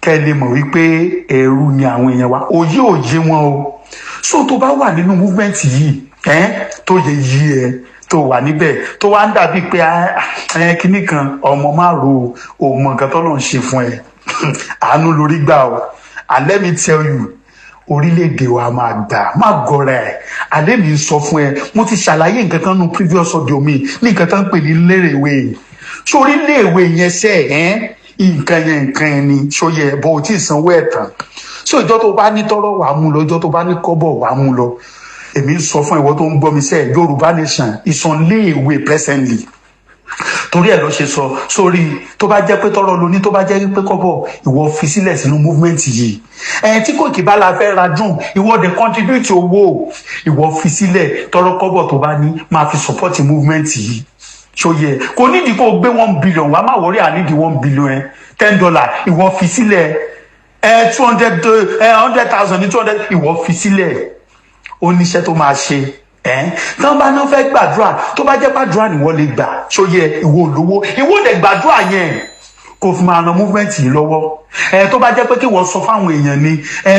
Kẹ́ lè mọ̀ wípé ẹrú ni àwọn èèyàn wa òye òye wọn o. So tó bá wà nínú movement yìí tó yẹ yí ẹ tó wà níbẹ̀ tó wá ń dàbí pé kíní kan ọmọ má ro òmò nǹkan tó lọ́n ṣe fún ẹ àánú lórí gbà o. And let me tell you orílẹ̀-èdè wa máa gbà má gọra ẹ̀ àlẹ́ mi sọ fún ẹ mo ti ṣàlàyé nǹkan kan nínú previous audio mi ní nǹkan tó ń pè ní lérèwé sórí léèwé yẹn sẹ́ nǹkan yẹn ni ṣóyẹ ẹ̀bọ ò tí ì sanwó ẹ̀ tán so ìjọ tó bá ní tọ́rọ̀ wàá mú lọ ìjọ tó bá ní kọ́bọ̀ wàá mú lọ. Èmi ń sọ fún ìwọ tó ń gbọ́ mi sẹ́ Yorùbá nation ìsànléèwé presently torí ẹ̀ ló ṣe sọ sórí tó bá jẹ́ pé tọ́rọ̀ lóní tó bá jẹ́ pé kọ́bọ̀ ìwọ fi sílẹ̀ sínú movement yìí tí kòkì bá la fẹ́ ra dùn ìwọ dẹ̀ contribute owó ìwọ fi sílẹ̀ tọ́rọ̀ kọ́bọ̀ tó bá ní máa fi support movement yìí ṣòye kò nídìí kó gbé 1 billion wàá má wọrí ànídìí 1 billion $10 ìwọ fi sílẹ̀ 100,000 ní 200 ìwọ fi sílẹ̀ ó níṣẹ́ tó máa ṣe tí wọ́n bá náà fẹ́ gbàdúrà tó bá jẹ́ gbàdúrà ni wọ́n lè gbà ṣóyẹ ìwọ olówó ìwọ dẹ̀ gbàdúrà yẹn kò fi máa ran movement yìí lọ́wọ́ tó bá jẹ́ pé kí wọ́n sọ fáwọn èèyàn ni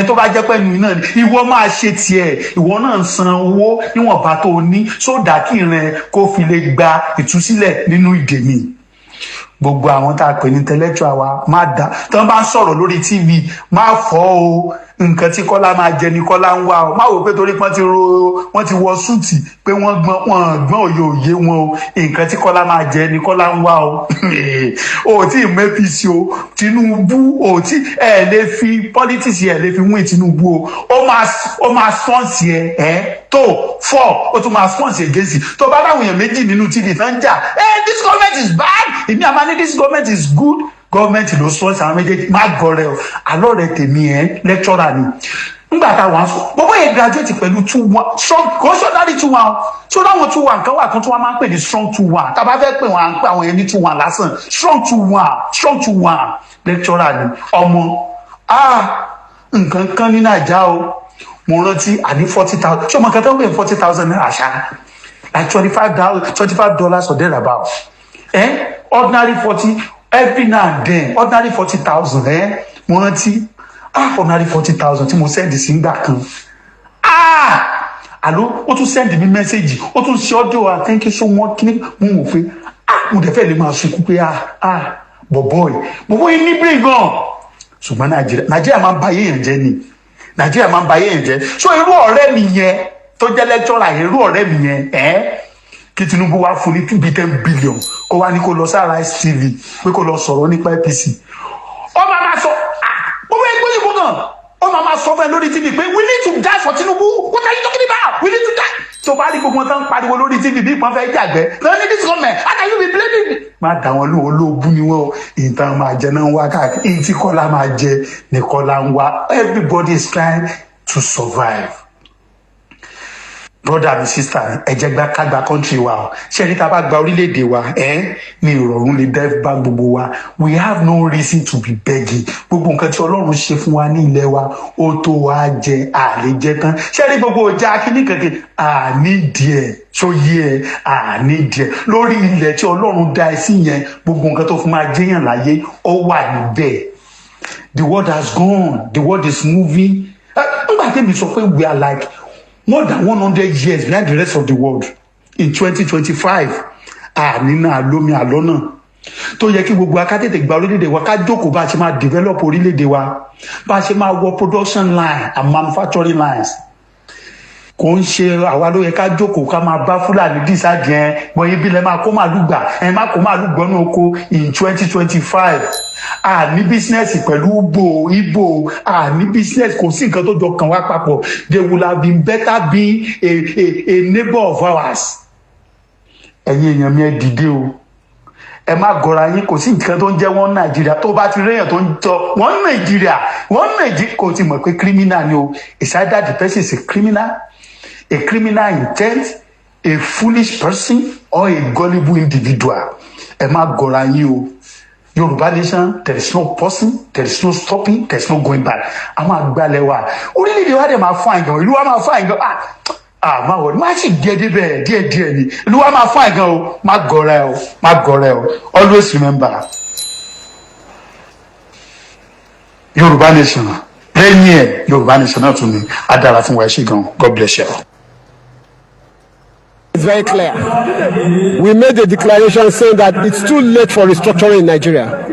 tó bá jẹ́ pé ẹnu náà ìwọ máa ṣe tiẹ̀ ìwọ náà ń san owó níwọ̀nba tó ní sódà kí ìrìn kó fi lè gba ìtúsílẹ̀ nínú ìdè mi gbogbo àwọn tá a pè ní intellectual wa má dá tí wọ́n bá ń sọ̀rọ̀ lórí TV má fọ́ o nǹkan tí Kọ́lá máa jẹ ni Kọ́lá ń wá o má wò pé torí wọ́n ti wọ súùtì pé wọ́n gbọ́n òye wọn o nǹkan tí Kọ́lá máa jẹ ni Kọ́lá ń wá o o tí ì APC o Tinubu o tí ẹ lè fi politics ẹ lè fi win Tinubu o ó máa sponsor ẹ tó fọ ó tún máa sponsor against tó bá dáhùn èèyàn méjì nínú TV tán jà this government is bad èmi àmà ní this government is good government ló sponsor àwọn méjèèjì má gọrẹ o àlọ́ rẹ tèmi lecturer ni nígbà tá a wà sọ bọ́bọ́ yẹn graduate pẹ̀lú 2-1 strong kò sọ́dárí 2-1 so láwọn 2-1 kan wà kan tí wọ́n máa ń pè ní strong 2-1 tá a bá fẹ́ pè wọ́n à ń pè àwọn yẹn ní 2-1 lásán strong 2-1 lecturer ni ọmọ nǹkan kan ní Naija o mo rántí àní 40,000 ṣé ọmọ kan tó ń pè 40,000 naira ṣá like $25 or thereabout ordinary 40 every now and then ordinary 40,000 mo rántí ordinary 40,000 tí mo send sí ngbà kan àló ó tún send mi message ó tún ṣe audio thank you so much kí mo wò pé mo dẹ̀ fẹ́ lè máa sunkún pé bọ̀bọ̀ yìí ní brain gan ṣùgbọ́n Nàìjíríà máa ń ba yéèyàn jẹ́ ni Nàìjíríà máa ń ba yéèyàn jẹ́ so irú ọ̀rẹ́ mi yẹn tó jẹ́ lecturer irú ọ̀rẹ́ mi yẹn kí Tinubu wá fún ní 10 billion kó wá ní kó lọ sára TV pé kó lọ sọ̀rọ̀ nípa APC ó máa sọ gbogbo ẹgbẹ́ òyìnbó náà ó máa sọ fún ẹ lórí TV pé we need to die for Tinubu what are you talking about we need to die tó bá rí gbogbo tán pariwo lórí TV bí ìpọ́n fẹ́ jàgbẹ́ lọ́ní this government how can you be blaming me. má dá wọn lóhùn olóògùn ni wọn ìtàn máa jẹ náà wá káàkiri èyí tí Kọ́lá máa jẹ ní Kọ́lá ń wá everybody is trying to survive. Brother and sister ẹ jẹ́ ká gba country wa o ṣé ní tá bá gba orílẹ̀-èdè wa ní ìrọ̀rùn lè dẹ́ bá gbogbo wa we have no reason to be begging gbogbo nǹkan tí Ọlọ́run ṣe fún wa ní ilẹ̀ wa ó tó wa jẹ àlè jẹ tán ṣé ní gbogbo ọjà kíní kankan àní díẹ̀ tó yẹ àní díẹ̀ lórí ilẹ̀ tí Ọlọ́run dá ẹ sí yẹn gbogbo nǹkan tó fún máa jẹ́yàn láyé ó wà níbẹ̀. The world has gone, the world is moving. Nígbà tí mi sọ pé we are like more than 100 years behind the rest of the world in 2025 nínú àlómi àlọ́nà tó yẹ kí gbogbo akátètè gba orílẹ̀-èdè wa ká jókòó bá a ṣe máa develop orílẹ̀-èdè wa bá a ṣe máa wọ production line and manufacturing lines kò ń ṣe àwa ló yẹ ká jókòó ká máa bá Fúlàní dísàdì wọ́n yín bí lẹ́ máa kó màálù gbà má kó màálù gbọ́nú oko in 2025 ní bísínẹ́sì pẹ̀lú Ìgbò ní bísínẹ́sì kò sí nǹkan tó jọ kàn wá papọ̀ they would have been better being a neighbor of ours. ẹ̀yin èèyàn mi ẹ dìde o ẹ má gọra yín kò sí nǹkan tó ń jẹ́ wọ́n Nàìjíríà tó bá ti réyàn tó ń tọ́ wọ́n Nàìjíríà kò ti mọ̀ pé criminal ni o it's either the person is a criminal intent a foolish person or a gullible individual ẹ má gọra yín o. Yoruba nation, there is no pausing, there is no stopping, there is no going back. Àwọn àgbàlẹ̀ wa orílẹ̀-èdè wa dẹ̀ máa fine gan ìlú wa máa fine gan máa wọ̀ má sì díẹ̀ débẹ̀ díẹ̀ ni ìlú wa máa fine gan o má gọrẹ o always remember Yoruba nation lẹ́yìn Yoruba nation náà tún ní adára fún wa ẹ ṣé gan God bless you. It's very clear. We made a declaration saying that it's too late for restructuring in Nigeria.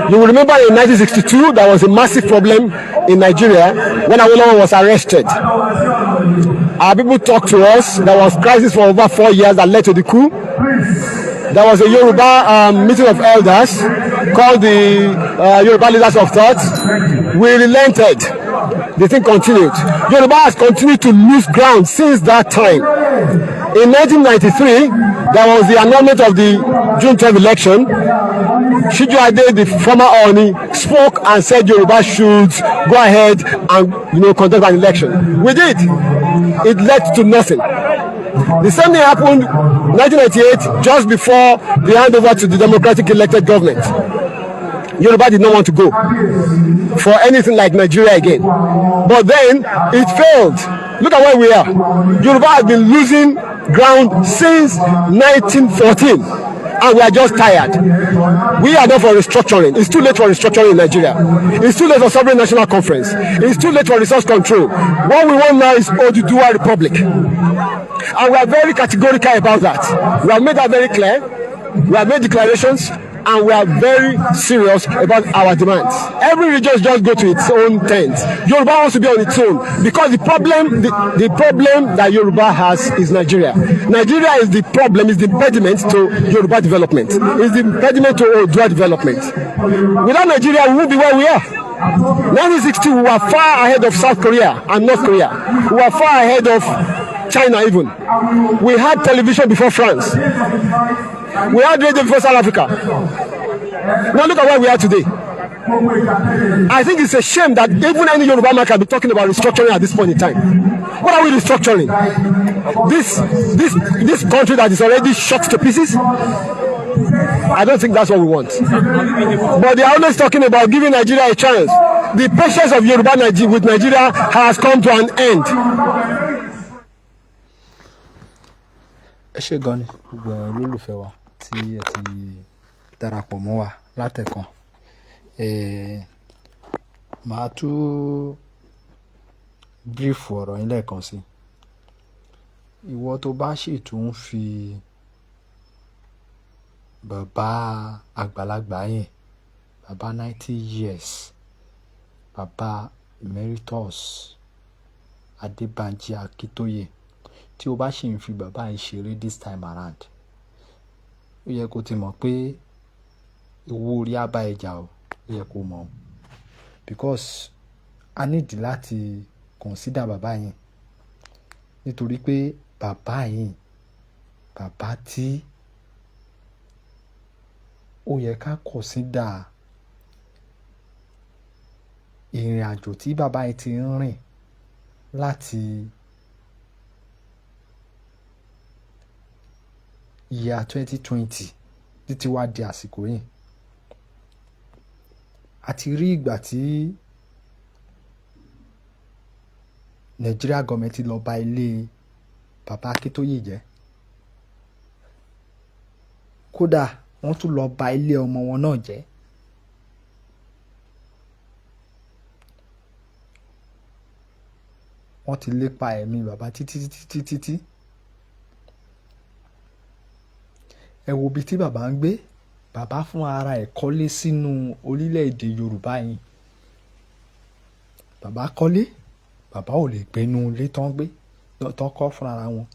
You will remember in 1962 there was a massive problem in Nigeria when Awolowo was arrested. Our people talked to us. There was crisis for over 4 years that led to the coup. There was a Yoruba meeting of elders called the Yoruba Leaders of Thought. We relented. The thing continued. Yoruba has continued to lose ground since that time. In 1993, there was the annulment of the June 12 election. Shiju Ade, the former Oni, spoke and said Yoruba should go ahead and conduct an election. We did. It led to nothing. The same thing happened in 1998, just before the handover to the democratic elected government. Yoruba did not want to go for anything like Nigeria again. But then it failed. Look at where we are. Yoruba has been losing ground since 1914. And we are just tired. We are done for restructuring. It's too late for restructuring in Nigeria. It's too late for sovereign national conference. It's too late for resource control. What we want now is Oduduwa Republic. And we are very categorical about that. We have made that very clear. We have made declarations. and we are very serious about our demands. Every region just go to its own tent. Yoruba wants to be on its own because the problem that Yoruba has is Nigeria. Nigeria is the problem, is the impediment to Yoruba development, is the impediment to Odua development. Without Nigeria, we won't be where we are. 1960, we were far ahead of South Korea and North Korea. We were far ahead of China even. We had television before France. We had radio before South Africa. Now look at where we are today. I think it's a shame that even any Yoruba man can be talking about restructuring at this point in time. What are we restructuring? This country that is already shot to pieces? I don't think that's what we want. But they are always talking about giving Nigeria a chance. The patience of Yoruba with Nigeria has come to an end. ẹ ṣé gan ni gbogbo olólùfẹ́ wa tí ẹ ti darapọ̀ mọ́ wa látẹ̀kan. Màá tún brief ọ̀rọ̀ yín lẹ́ẹ̀kan sí. Ìwọ tó bá sì tún fi bàbá àgbàlagbà yẹn, bàbá 90 years, bàbá emeritus Adébánjí Akíntóyè, tí o bá sì ń fi bàbá yìí ṣeré this time around, ó yẹ kó ti mọ̀ pé owó orí á bá ẹja o, ó yẹ kó mọ̀, because a need láti consider bàbá yìí, nítorí pé bàbá yìí, bàbá tí ó yẹ ká consider ìrìn àjò tí bàbá yìí ti ń rìn láti year 2020 títí wá di àsìkò yìí. A ti rí ìgbà tí Nigeria government lọ bà ilé bàbá Akíntóyè jẹ́. Kódà wọ́n tún lọ bà ilé ọmọ wọn náà jẹ́. Wọ́n ti lépa ẹ̀mí bàbá títí. Ẹ wo ibi tí bàbá ń gbé. Bàbá fún ara ẹ̀ kọ́lé sínú orílẹ̀-èdè Yorùbá yìí. Bàbá kọ́lé, bàbá ò lè gbé inú ilé tán gbé, tán kọ́ fún ara wọn.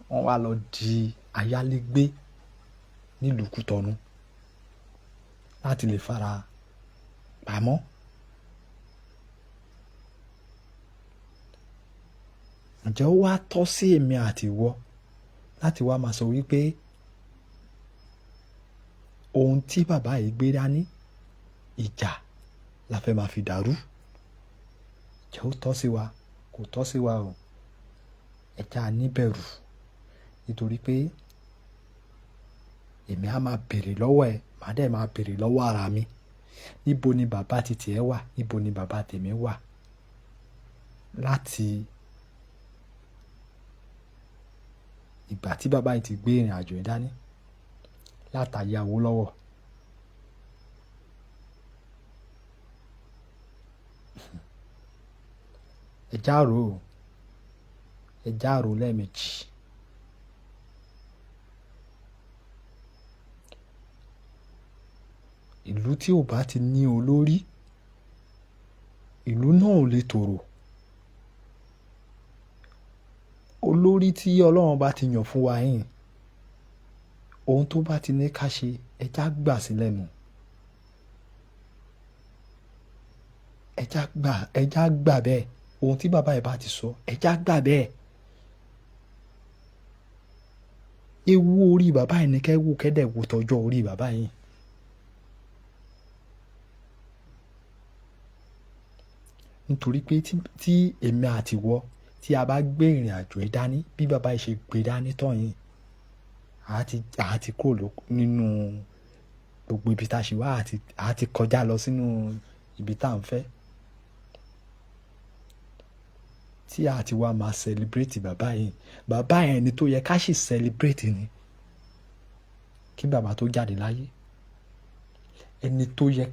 Wọ́n wá lọ di ayálégbé nílùú Kútọ̀nù láti lè fara pamọ́. Ǹjẹ́ ó wá tọ́ sí èmi àti ìwọ láti wá máa sọ wípé ohun tí bàbá yìí gbé dání, ìjà la fẹ́ máa fi dàrú? Ǹjẹ́ ó tọ́ sí wa? Kò tọ́ sí wa o. Ẹ jẹ́ a níbẹ̀rù, nítorí pé èmi á máa béèrè lọ́wọ́ ẹ, màá dẹ̀ máa béèrè lọ́wọ́ ara mi. Níbo ni bàbá titi ẹ wà? Níbo ni bàbá tèmi wà? Láti ìgbà tí bàbá yìí ti gbé ìrìn àjò yìí dání, látàyè Awólọ́wọ̀. Ẹ já rò lẹ́ẹ̀mejì. Ìlú tí ò bá ti ní olórí, ìlú náà ò lè tòrò. Olórí tí Ọlọ́run bá ti yàn fún wa yìí, ohun tó bá ti ní ká ṣe, ẹ já gbà sí lẹ́nu. Ẹ já gbà bẹ́ẹ̀. Ohun tí bàbá yìí bá ti sọ, ẹ já gbà bẹ́ẹ̀. Ewu orí bàbá yìí ni kẹ́ wò, kẹ́dẹ̀ wò tọjọ́ orí bàbá yìí. Nítorí pé tí èmi àti ìwọ tí a bá gbé ìrìn àjò yìí dání bí bàbá yìí ṣe gbé dání tán yìí, àá ti kúrò nínú gbogbo ibi tá a ṣe wá, àá ti kọjá lọ sínú ibi tá à ń fẹ́. Tí a ti wá máa celebrate bàbá yìí, bàbá yẹn ni tó yẹ ká sì celebrate ni kí bàbá tó jáde láyé. Ẹni tó yẹ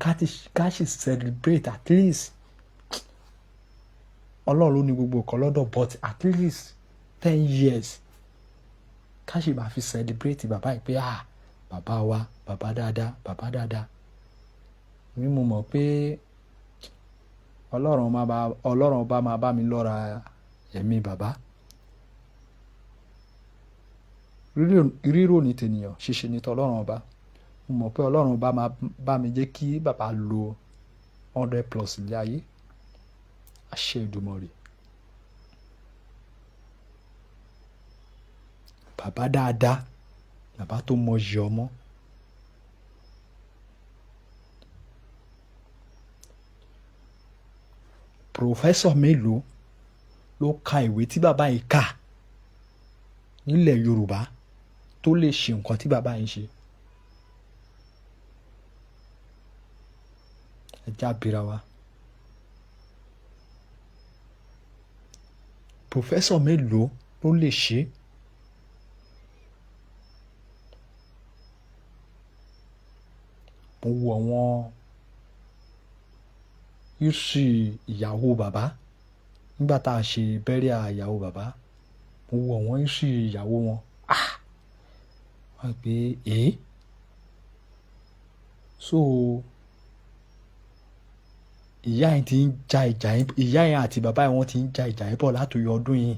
ká sì celebrate at least. Ọlọ́run ló ní gbogbo nǹkan lọ́dọ̀, but at least 10 years ká sì máa fi celebrate bàbá yìí pé bàbá wa bàbá dáadáa. Ní mo mọ̀ pé Ọlọ́run bá máa bá mi lọ́ra ẹ̀mí bàbá. Rírò ní tènìyàn, ṣíṣe ní tọlọ́run ọba. Mo mọ̀ pé Ọlọ́run bá máa bá mi jẹ́ kí bàbá lo 100+ ilé ayé. Àṣẹ Èdùmàrè. Bàbá dáadáa, bàbá tó mọyì ọmọ. Pòfẹ́sọ̀ mélòó ló ka ìwé tí bàbá yìí kà nílẹ̀ Yorùbá tó lè ṣe nǹkan tí bàbá yìí ṣe? Ẹ já bira wa. Pòfẹ́sọ̀ mélòó ló lè ṣe? Mo wo àwọn history ìyàwó bàbá nígbà tá a ṣe burial ìyàwó bàbá. Mo wo àwọn history ìyàwó wọn. Wọ́n pé so ìyá yẹn àti bàbá yẹn wọ́n ti ń ja ìjà yẹn bọ̀ látòyè ọdún yìí.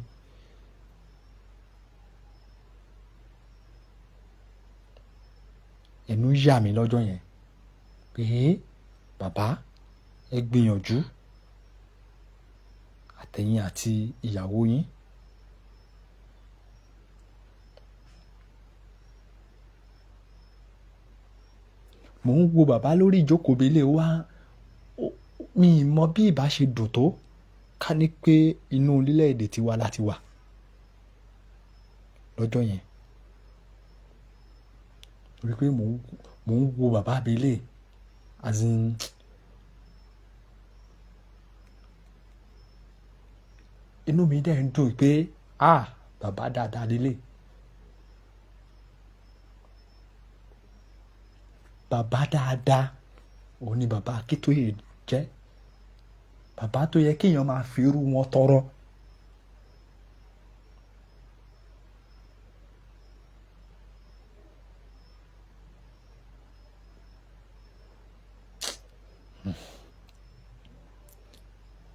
Ẹnu yà mí lọ́jọ́ yẹn pé bàbá ẹ gbìyànjú, àtẹ̀yìn àti ìyàwó yín. Mò ń wo bàbá lórí ìjókòó belé wa, mi ì mọ bí ìbá ṣe dùn tó ká ní pé inú orílẹ̀-èdè tiwa láti wà lọ́jọ́ yẹn. Torí pé mò ń wo bàbá belé as in inú mi dẹ̀ ń dùn pé bàbá dáadáa lélẹ̀. Bàbá dáadáa òun ni bàbá Akíntóyè jẹ́. Bàbá tó yẹ kéèyàn máa fi irú wọn tọrọ.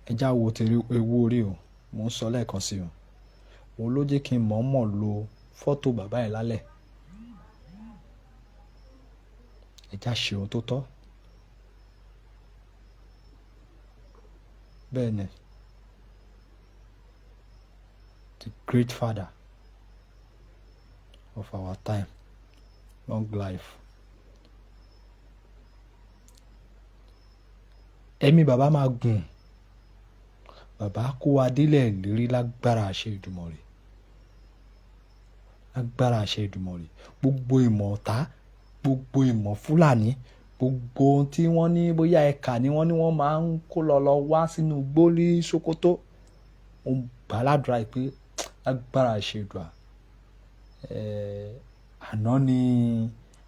Ẹ já wo ti ewu orí o, mò ń sọ lẹ́ẹ̀kan sí o. Òun ló jẹ́ kí n mọ̀ọ́mọ̀ lo fọ́tò bàbá yẹn lálẹ́. Ẹ já ṣe ohun tó tọ́. Bẹ́ẹ̀ ni, the great father of our time, long life. Ẹ̀mí bàbá máa gùn. Bàbá kó wa délẹ̀ lérí lágbára àṣẹ Èdùmàrè. Lágbára àṣẹ Èdùmàrè. Gbogbo ìmọ̀ ọ̀tá, gbogbo ìmọ̀ Fúlàní, gbogbo ohun tí wọ́n ní bóyá ẹ̀ka ni wọ́n máa ń kó lọ wá sínú igbó ní Sókótó. Mo gbà ládùúrà pé lágbára àṣẹ Èdùà. Àná ni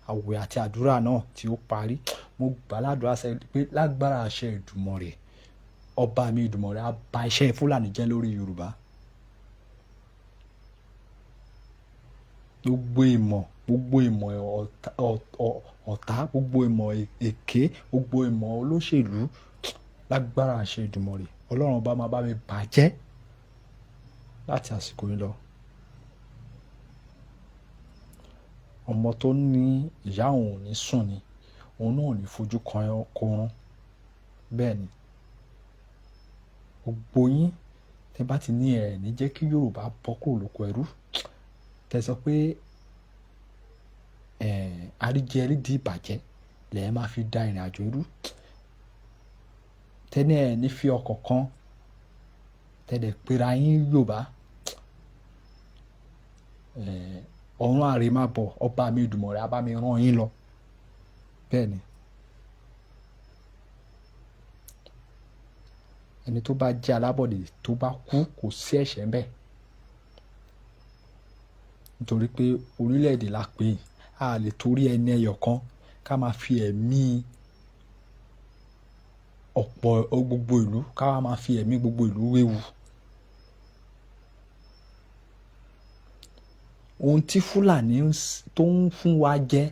àwẹ̀ àti àdúrà náà tí ó parí. Mo gbà ládùúrà pé lágbára àṣẹ Èdùmàrè, ọba mi Èdùmàrè á ba iṣẹ́ Fúlàní jẹ́ lórí Yorùbá. Gbogbo ìmọ̀ ọ̀tá, gbogbo ìmọ̀ èké, gbogbo ìmọ̀ olóṣèlú, lágbára àṣẹ Èdùmàrè, Ọlọ́run ọba máa bá mi bàjẹ́ láti àsìkò yìí lọ. Ọmọ tó ní ìyá òun ò ní sùn ni, òun náà ò ní fojú korun. Bẹ́ẹ̀ ni, gbogbo yín tẹ́ bá ti ní ẹ̀ ní jẹ́ kí Yorùbá bọ́ kúrò lóko ẹrú, tẹ́ sọ pé àríjẹ rídìí ìbàjẹ́ lẹ́ẹ̀ máa fi da ìrìn àjò ẹrú, tẹ́ni ẹ̀ ní fi ọkọ̀ kan tẹ́lẹ̀ pera yín Yorùbá, ọ̀run àrè máa bọ̀, ọba mi Èdùmàrè á bá mi rán yín lọ. Bẹ́ẹ̀ ni, ẹni tó bá jẹ́ alábọ̀dé tó bá kú kò sí ẹ̀ṣẹ̀ ńbẹ̀. Nítorí pé orílẹ̀-èdè la pè é, a lè torí ẹni ẹyọ kan ká máa fi ẹ̀mí gbogbo ìlú, ká máa fi ẹ̀mí gbogbo ìlú wéwu. ohun tí Fúlàní tó ń fún wa jẹ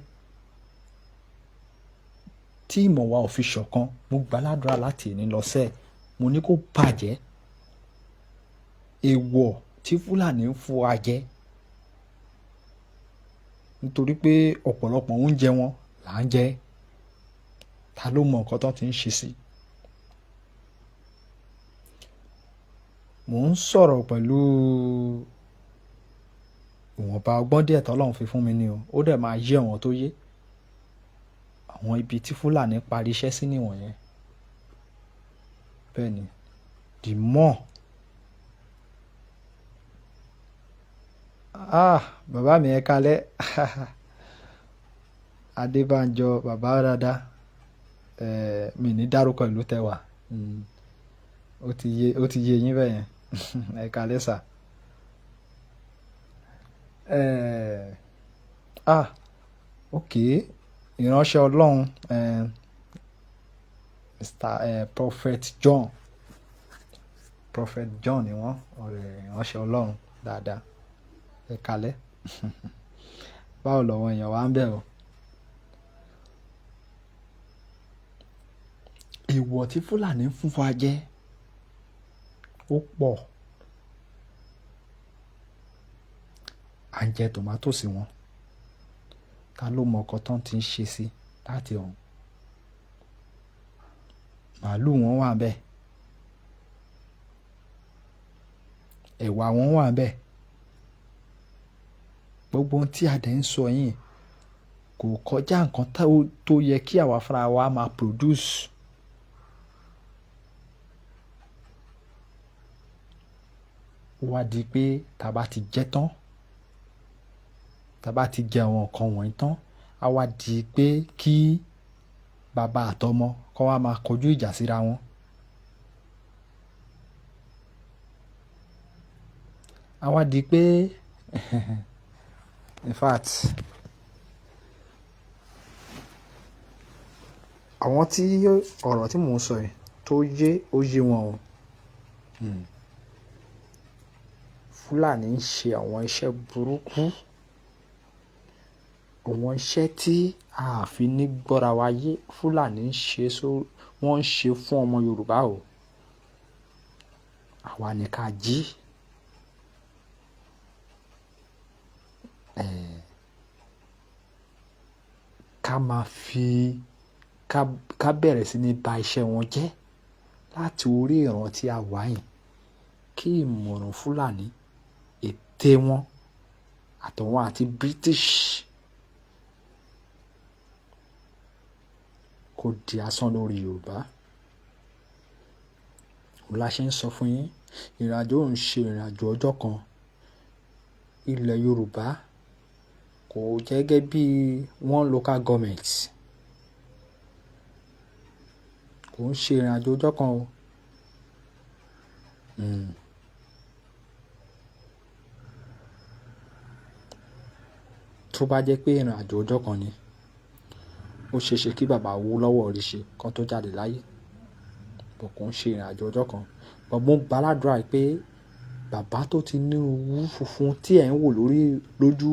tí ìmọ̀ wa ò fi ṣọ̀kan, mo gbàládùra láti èní lọ sẹ́ẹ̀, mo ní kó bàjẹ́. Èèwọ̀ tí Fúlàní ń fún wa jẹ nítorí pé ọ̀pọ̀lọpọ̀ oúnjẹ wọn là ń jẹ, ta ló mọ nǹkan tó ti ń ṣe sí. Mò ń sọ̀rọ̀ pẹ̀lú ìwọ̀nba ọgbọ́n díẹ̀ tọ́lọ́run fi fún mi ni o, ó dẹ̀ máa yé àwọn tó yé. Àwọn ibi tí Fúlàní parí iṣẹ́ sí nìwọ̀nyẹn. Bẹ́ẹ̀ ni, the more bàbá mi ẹ kálẹ́ Adébánjọ bàbá dáadáa, mi ní dárúkọ ìlú tẹwà, ó ti yé yín bẹ́ẹ̀ yẹn. Ẹ kálẹ́ sà. Ok, ìránṣẹ́ Ọlọ́run, Prophet John ni wọ́n, ìránṣẹ́ Ọlọ́run dáadáa. Ẹ kálẹ́. Báwo lọ́wọ́ èèyàn wá ń bẹ̀ o. Èèwọ̀ tí Fúlàní ń fún wa jẹ ó pọ̀. À ń jẹ tòmátòsì wọn, ta ló mọ ọkọ tán ti ń ṣe sí láti ọ̀hún. Màálù wọn wà bẹ́ẹ̀, ẹ̀wà wọn wà bẹ́ẹ̀. Gbogbo ohun tí a dẹ̀ ń sọ yìí kò kọjá nǹkan tó yẹ kí àwa fúnra wa máa produce. Ó wá di pé tá bá ti jẹ tán, tá bá ti jẹ àwọn nǹkan wọ̀nyí tán, á wá di pé kí bàbá àtọmọ kó wá máa kọjú ìjà síra wọn. Á wá di pé in fact àwọn tí ọ̀rọ̀ tí mò ń sọ yìí tó yé ó yé wọn o. Fúlàní ń ṣe àwọn iṣẹ́ burúkú, àwọn iṣẹ́ tí a fi ní gbọ́ra wa yé. Fúlàní ń ṣe wọ́n ń ṣe fún ọmọ Yorùbá o. Àwa ni ká jí. Ká bẹ̀rẹ̀ sí ní ba iṣẹ́ wọn jẹ́ láti orí ìran tí a wà yìí, kí ìmọ̀ràn Fúlàní, ète wọn àtọwọn àti British kò di asán lórí Yorùbá. Òun la ṣe ń sọ fún yín, ìrìnàjò ń ṣe ìrìnàjò ọjọ́ kan. Ilẹ̀ Yorùbá kò gẹ́gẹ́ bí one local government. Kò ń ṣe ìrìnàjò ọjọ́ kan o. Tó bá jẹ́ pé ìrìnàjò ọjọ́ kan ni, ó ṣeéṣe kí bàbá Awólọ́wọ̀ rí ṣe kan tó jáde láyé. Bọ̀ kò ń ṣe ìrìnàjò ọjọ́ kan. Bọ̀ mo gbàládùra pé bàbá tó ti ní owó funfun tí ẹ̀ ń wò lójú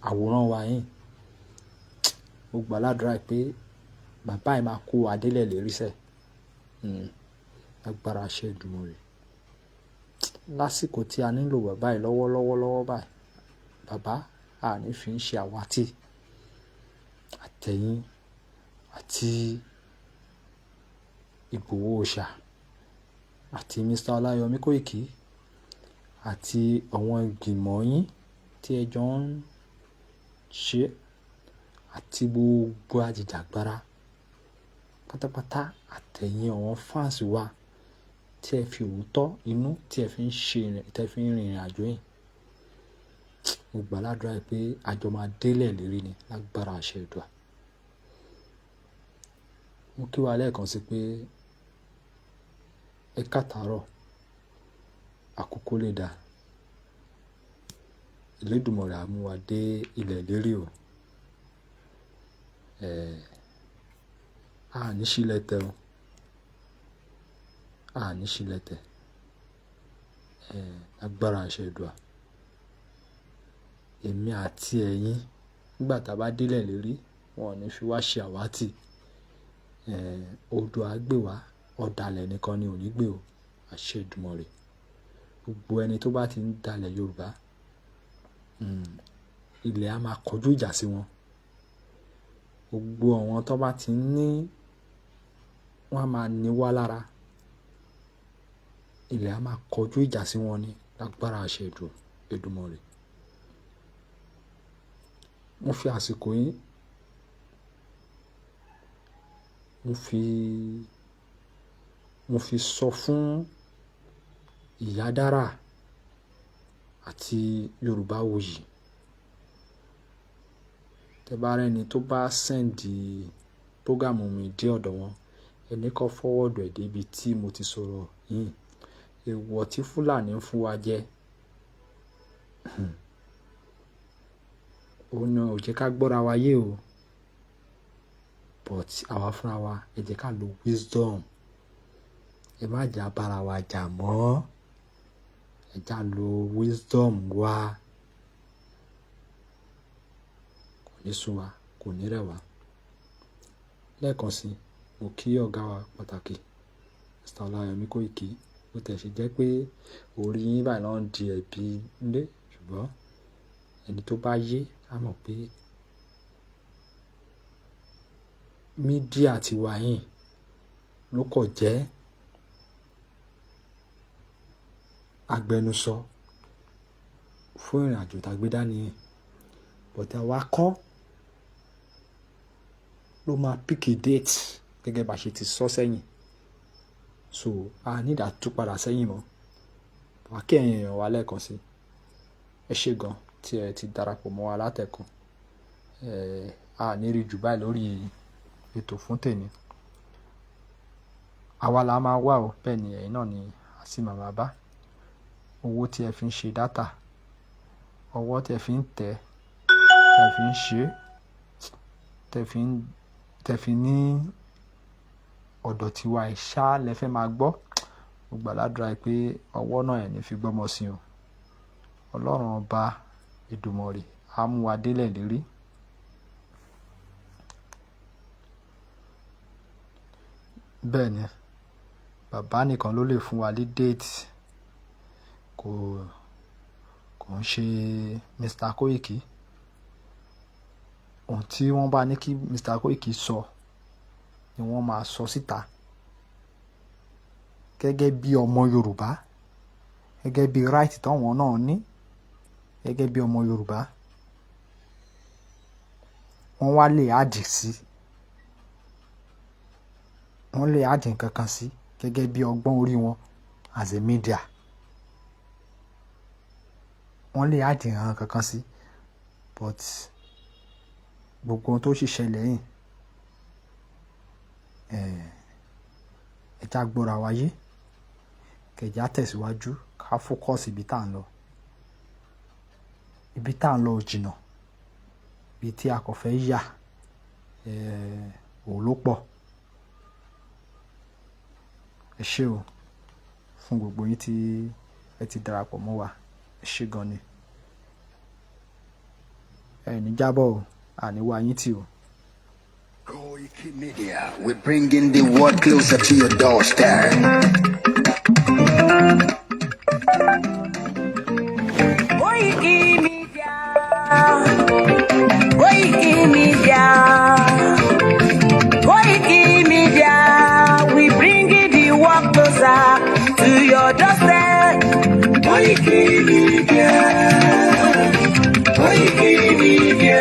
àwòrán wa yìí, mo gbàládùra pé bàbá yìí máa kó adélẹ̀ lérí sẹ̀. Agbára ṣe Èdùmàrè. Lásìkò tí a nílò bàbá yìí lọ́wọ́ báyìí, bàbá a ní fi ń ṣe àwátì. Àtẹ̀yìn àti Ìgbòho Òòṣà àti Mr. Ọláyọmí kOIKI àti àwọn ìgbìmọ̀ yín tí ẹ jọ ń ṣe àti gbogbo ajìjàgbara pátápátá, àtẹ̀yìn àwọn fans wa tí ẹ fi òótọ́ inú tí ẹ fi ń rìnrìn àjò yìí. Mo gbàládùra pé àjọ máa délẹ̀ lérí ni lágbára àṣẹ Èdùà. Mo kí wa lẹ́ẹ̀kan sí pé ẹ káàtàárọ̀, àkókò lè dà. Elédùmarè á mú wa dé ilẹ̀ lérí o. A ní ṣílẹ̀tẹ̀ o. A ní ṣílẹ̀tẹ̀. Lágbára àṣẹ Èdùà. èmi àti ẹ̀yin nígbà tá a bá délẹ̀ lérí wọn ò ní fi wá ṣe àwátì. Odò á gbé wa, ọ̀dàlẹ̀ nìkan ni ò ní gbé o. Àṣẹ Èdùmàrè. Gbogbo ẹni tó bá ti ń dalẹ̀ Yorùbá, ilẹ̀ á máa kọjú ìjà sí wọn. Gbogbo àwọn tó bá ti ní wọ́n á máa ní wá lára, ilẹ̀ á máa kọjú ìjà sí wọn ní lágbára àṣẹ Èdùmàrè. Mo fi àsìkò yìí mo fi sọ fún Ìyá Dára àti Yorùbáwùyí, tẹ́ bá rẹ́ni tó bá sẹ́ǹdì prógámù mi dé ọ̀dọ̀ wọn, ẹni kọ́ fọ́wọ́dù ẹ̀ débi tí mo ti sọ̀rọ̀ yìí. Èèwọ̀ tí Fúlàní ń fún wa jẹ, òun náà ò jẹ́ ká gbọ́ra wa yé o. But àwa fúnra wa, ẹ jẹ́ ká lo wisdom. Ẹ má jà bára wa jà mọ́. Ẹ já lo wisdom wa. Kò ní sú wa, kò ní rẹ̀ wá. Lẹ́ẹ̀kan sí, mo kí ọ̀gá wa pàtàkì, Mr. Ọláyọmí kOIKI. Ó tẹ̀ ṣe jẹ́ pé orí yín báyìí ló ń di ẹ̀bi nílé, ṣùgbọ́n ẹni tó bá yé á mọ̀ pé mídíà ti wà yìí ló kọ̀ jẹ́ agbẹnusọ fún ìrìn àjò tá gbé dání yìí. Bọ̀dá wa kọ́ ló máa pick a date gẹ́gẹ́ bá ṣe ti sọ sẹ́yìn. So a ní ìdá tún padà sẹ́yìn mọ́. Wà kí ẹ̀yin èèyàn wa lẹ́ẹ̀kan sí. Ẹ ṣé gan tí ẹ ti darapọ̀ mọ́ wa látẹ̀kàn. A ní rí jù báyìí lórí ètò fún tèmi. Àwa la máa wà o, bẹ́ẹ̀ ni ẹ̀yin náà ni a sì máa bá. Owó tí ẹ fi ń ṣe dátà, ọwọ́ tí ẹ fi ń tẹ̀, tẹ́ fi ń ṣe, tẹ́ fi ní ọ̀dọ̀ tiwa ìṣá lẹ fẹ́ máa gbọ́. Mo gbàládùra pé ọwọ́ náà ẹ̀ ní fi gbọ́mọ sí o. Ọlọ́run ọba Èdùmàrè á mú wa délẹ̀ lérí. Bẹ́ẹ̀ ni, bàbá nìkan ló lè fún wa ní déètì. Kò ń ṣe Mr. kOIKI. Ohun tí wọ́n bá ní kí Mr. kOIKI sọ ni wọ́n máa sọ síta. Gẹ́gẹ́ bí ọmọ Yorùbá, gẹ́gẹ́ bí right táwọn náà ní, gẹ́gẹ́ bí ọmọ Yorùbá, wọ́n wá lè add sí, wọ́n lè add nǹkan kan sí gẹ́gẹ́ bí ọgbọ́n orí wọn as a media. Wọ́n lè add nǹkan kan sí, but gbogbo ohun tó ṣiṣẹ́ lẹ́yìn ẹja gbọ́ra wáyé, kẹjá tẹ̀síwájú, ká focus ibi tá à ń lọ. Ibi tá à ń lọ ò jìnnà, ibi tí a kò fẹ́ yà ò ló pọ̀. Ẹ ṣé o fún gbogbo yín tí ẹ ti darapọ̀ mọ́ wa. Ẹ ṣé gan ni. Ẹ ní jábọ̀ o, àní wá yín tì o. kOIKI Media, we're bringing the world closer to your doorstep. kOIKI Media, kOIKI Media, kOIKI Media, we bringing the world closer to your doorstep. kOIKI Media, kOIKI Media,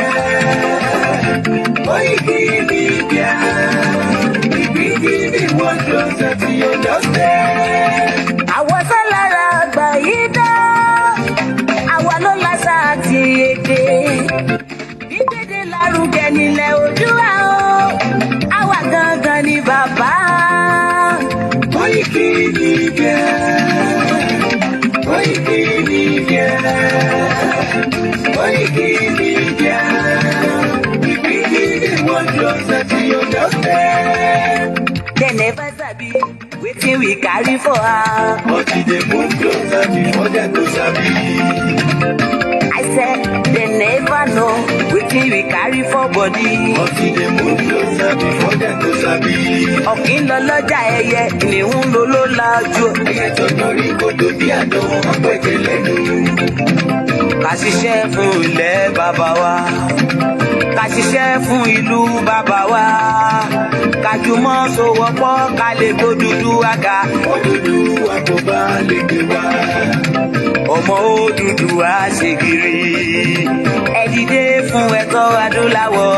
kOIKI Media, we bringing the world closer to your doorstep. Àwọn sọ́lára àgbà yìí dá, àwa ló lásà àti èdè. Gbígbédè lárugẹ nílẹ̀ Oòduà o, àwa gangan ni bàbá. kOIKI Media, kOIKI Media, kOIKI Media, we bringing the world closer to your doorstep. They never sabi wetin we carry for her. But we dey move closer before dem go sabi. I said they never know wetin we carry for body. Until they move closer before them go sabi. Ọ̀kín lọ lọ́jà ẹyẹ, ìníhùn ló ló lajú. Ẹyẹ tó lórí kodò bí àdán, ọgbẹ́jẹ lẹ́nu. Ká ṣiṣẹ́ fún ilẹ̀ bàbá wa, ká ṣiṣẹ́ fún ìlú bàbá wa, ká jùmọ̀ sowọ́pọ̀ ká lè gbó Odùduwà. Odùduwà kò bá lè gbé wá. Ọmọ Odùduwà ṣègìrì, ẹ dìde fún ẹ̀tọ́ adúláwọ̀,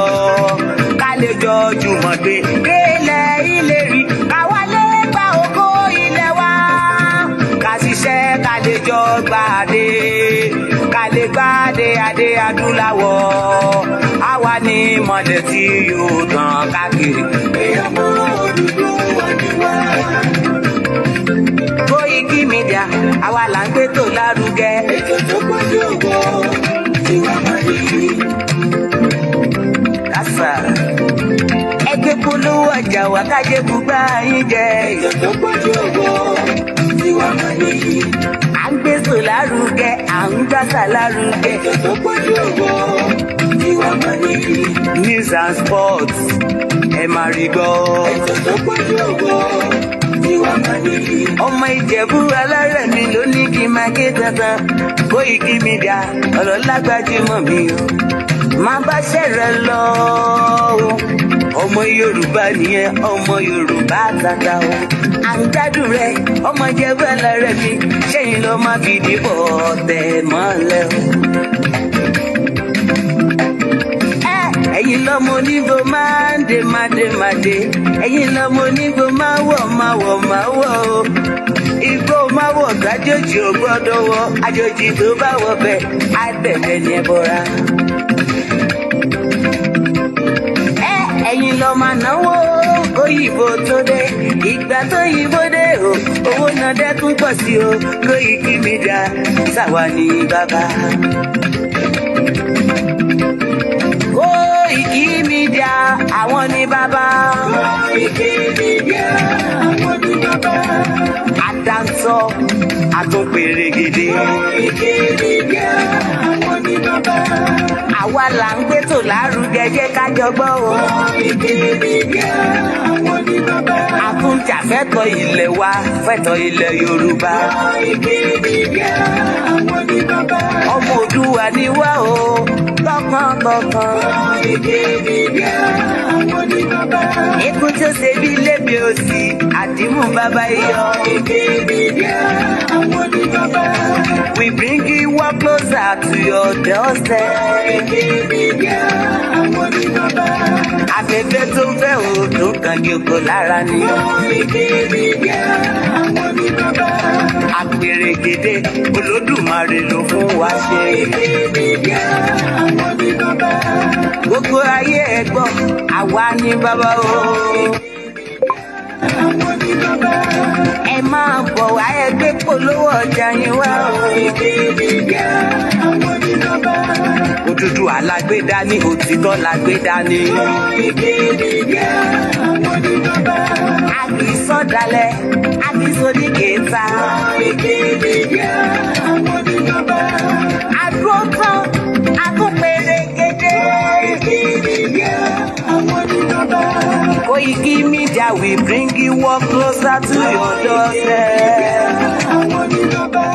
ká lè jọ jùmọ̀ gbé délẹ̀ ìlérí, ká wálé gba ògo ilẹ̀ wa, ká ṣiṣẹ́ ká lè jọ gbàdé, ká lè gbàdé adé adúláwọ̀, àwa ni mọ̀lẹ̀ tí yóò tàn káàkiri. Ọmọ Odùduwà ni wá. Koiki Media, àwa là ń gbé tó lárugẹ. Ètò tó pọ̀jù ògbó tí wàá máa yí. Kásá ẹgbẹ́ polówó ọjà wà kájé gbúgbà yín jẹ. Ètò tó pọ̀jù ògbó tí wàá máa yí. À ń gbé tó lárugẹ, à ń gbàsà lárugẹ. Ètò tó pọ̀jù ògbó tí wàá máa yí. News and sports ẹ máa rí gbọ́. Ètò tó pọ̀jù ògbó tí wàá máa yí. Ọmọ Ìjẹ̀bú alárẹ̀ mi ló ní kí n máa ké tantan. Koiki Media ọ̀rọ̀ lágbájúmọ̀ mi o, máa bá ṣẹ̀rẹ̀ lọ o. Ọmọ Yorùbá nìyẹn, ọmọ Yorùbá tata o. À ń gbádùn rẹ, ọmọ Ìjẹ̀bú alárẹ̀ mi, ṣẹ́yìn ló máa fi dìbò tẹ̀ mọ́lẹ̀ o. Ẹ̀yin lọ́mọ onígbò máa ń dé máa dé, ẹ̀yin lọ́mọ onígbò máa wọ̀ o. Igbó máa wọ̀ gbàjòjì ò gbọ́dọ̀ wọ̀, àjòjì tó bá wọ̀ bẹ́ẹ̀ á bẹ̀bẹ̀ ní ẹbọra. Ẹ̀yin lọ máa náwó kóyìnbó tó dé, ìgbà tó yìnbó dé o, owó náà dẹ́kun pọ̀ sí o. Koiki Media ṣàwa ní bàbá. Koiki Media àwọn ní bàbá. Koiki Media àwọn ní bàbá. Àdáńtọ́ àtúnpèrègèdè. Koiki Media àwọn ní bàbá. Àwa là ń gbé tò lárugẹ, jẹ́ ká jọ gbọ́ o. Koiki Media àwọn ní bàbá. Àtúnjà fẹ́tọ̀ ilẹ̀ wa, fẹ́tọ̀ ilẹ̀ Yorùbá. Koiki Media àwọn ní bàbá. Ọmọ Oòduà ni wá o, tọkàntọkàn. Koiki Media àwọn ní bàbá. Ikú tó ṣe bí lébi òsì, àdìmú bàbá iyọ̀. Koiki Media àwọn ní bàbá. We bring you one closer to your doorstep. Koiki Media àwọn ní bàbá. Afẹ́fẹ́ tó fẹ́ o tó kàn kí oko lára ni. Koiki Media àwọn ní bàbá. Àpèrègèdè Olódùmarè ló fún wa ṣe. Koiki Media àwọn ní bàbá. Gbogbo ayé ẹ gbọ́, àwa ní bàbá o. Àwọn ní bàbá. Ẹ máa bọ̀ wá ẹ gbé polówó ọjà yín wá o. Koiki Media àwọn ní bàbá. Odùduwà la gbé dání, òtítọ́ la gbé dání. Koiki Media àwọn ní bàbá. A kì í sọ̀dálẹ̀, a kì í sọdí kẹta. Koiki Media àwọn ní bàbá. Àdúró tán, a tún pèrègèdè. Koiki Media àwọn ní bàbá. Koiki Media we bring you one closer to your doorstep. Àwọn ní bàbá.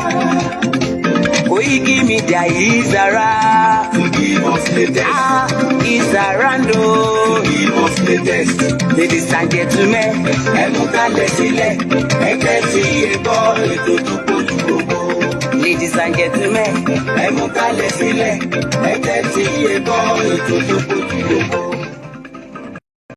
Koiki Media is around. To give us latest. Is around o. To give us latest. Ladies and gentlemen, Ẹ mú kalẹ̀ sílẹ̀, ẹ tẹ́tí ẹ̀kọ́ ètò tó pọ̀jù gbogbo. ladies and gentlemen, Ẹ mú kalẹ̀ sílẹ̀, ẹ tẹ́tí ẹ̀kọ́ ètò tó pọ̀jù gbogbo.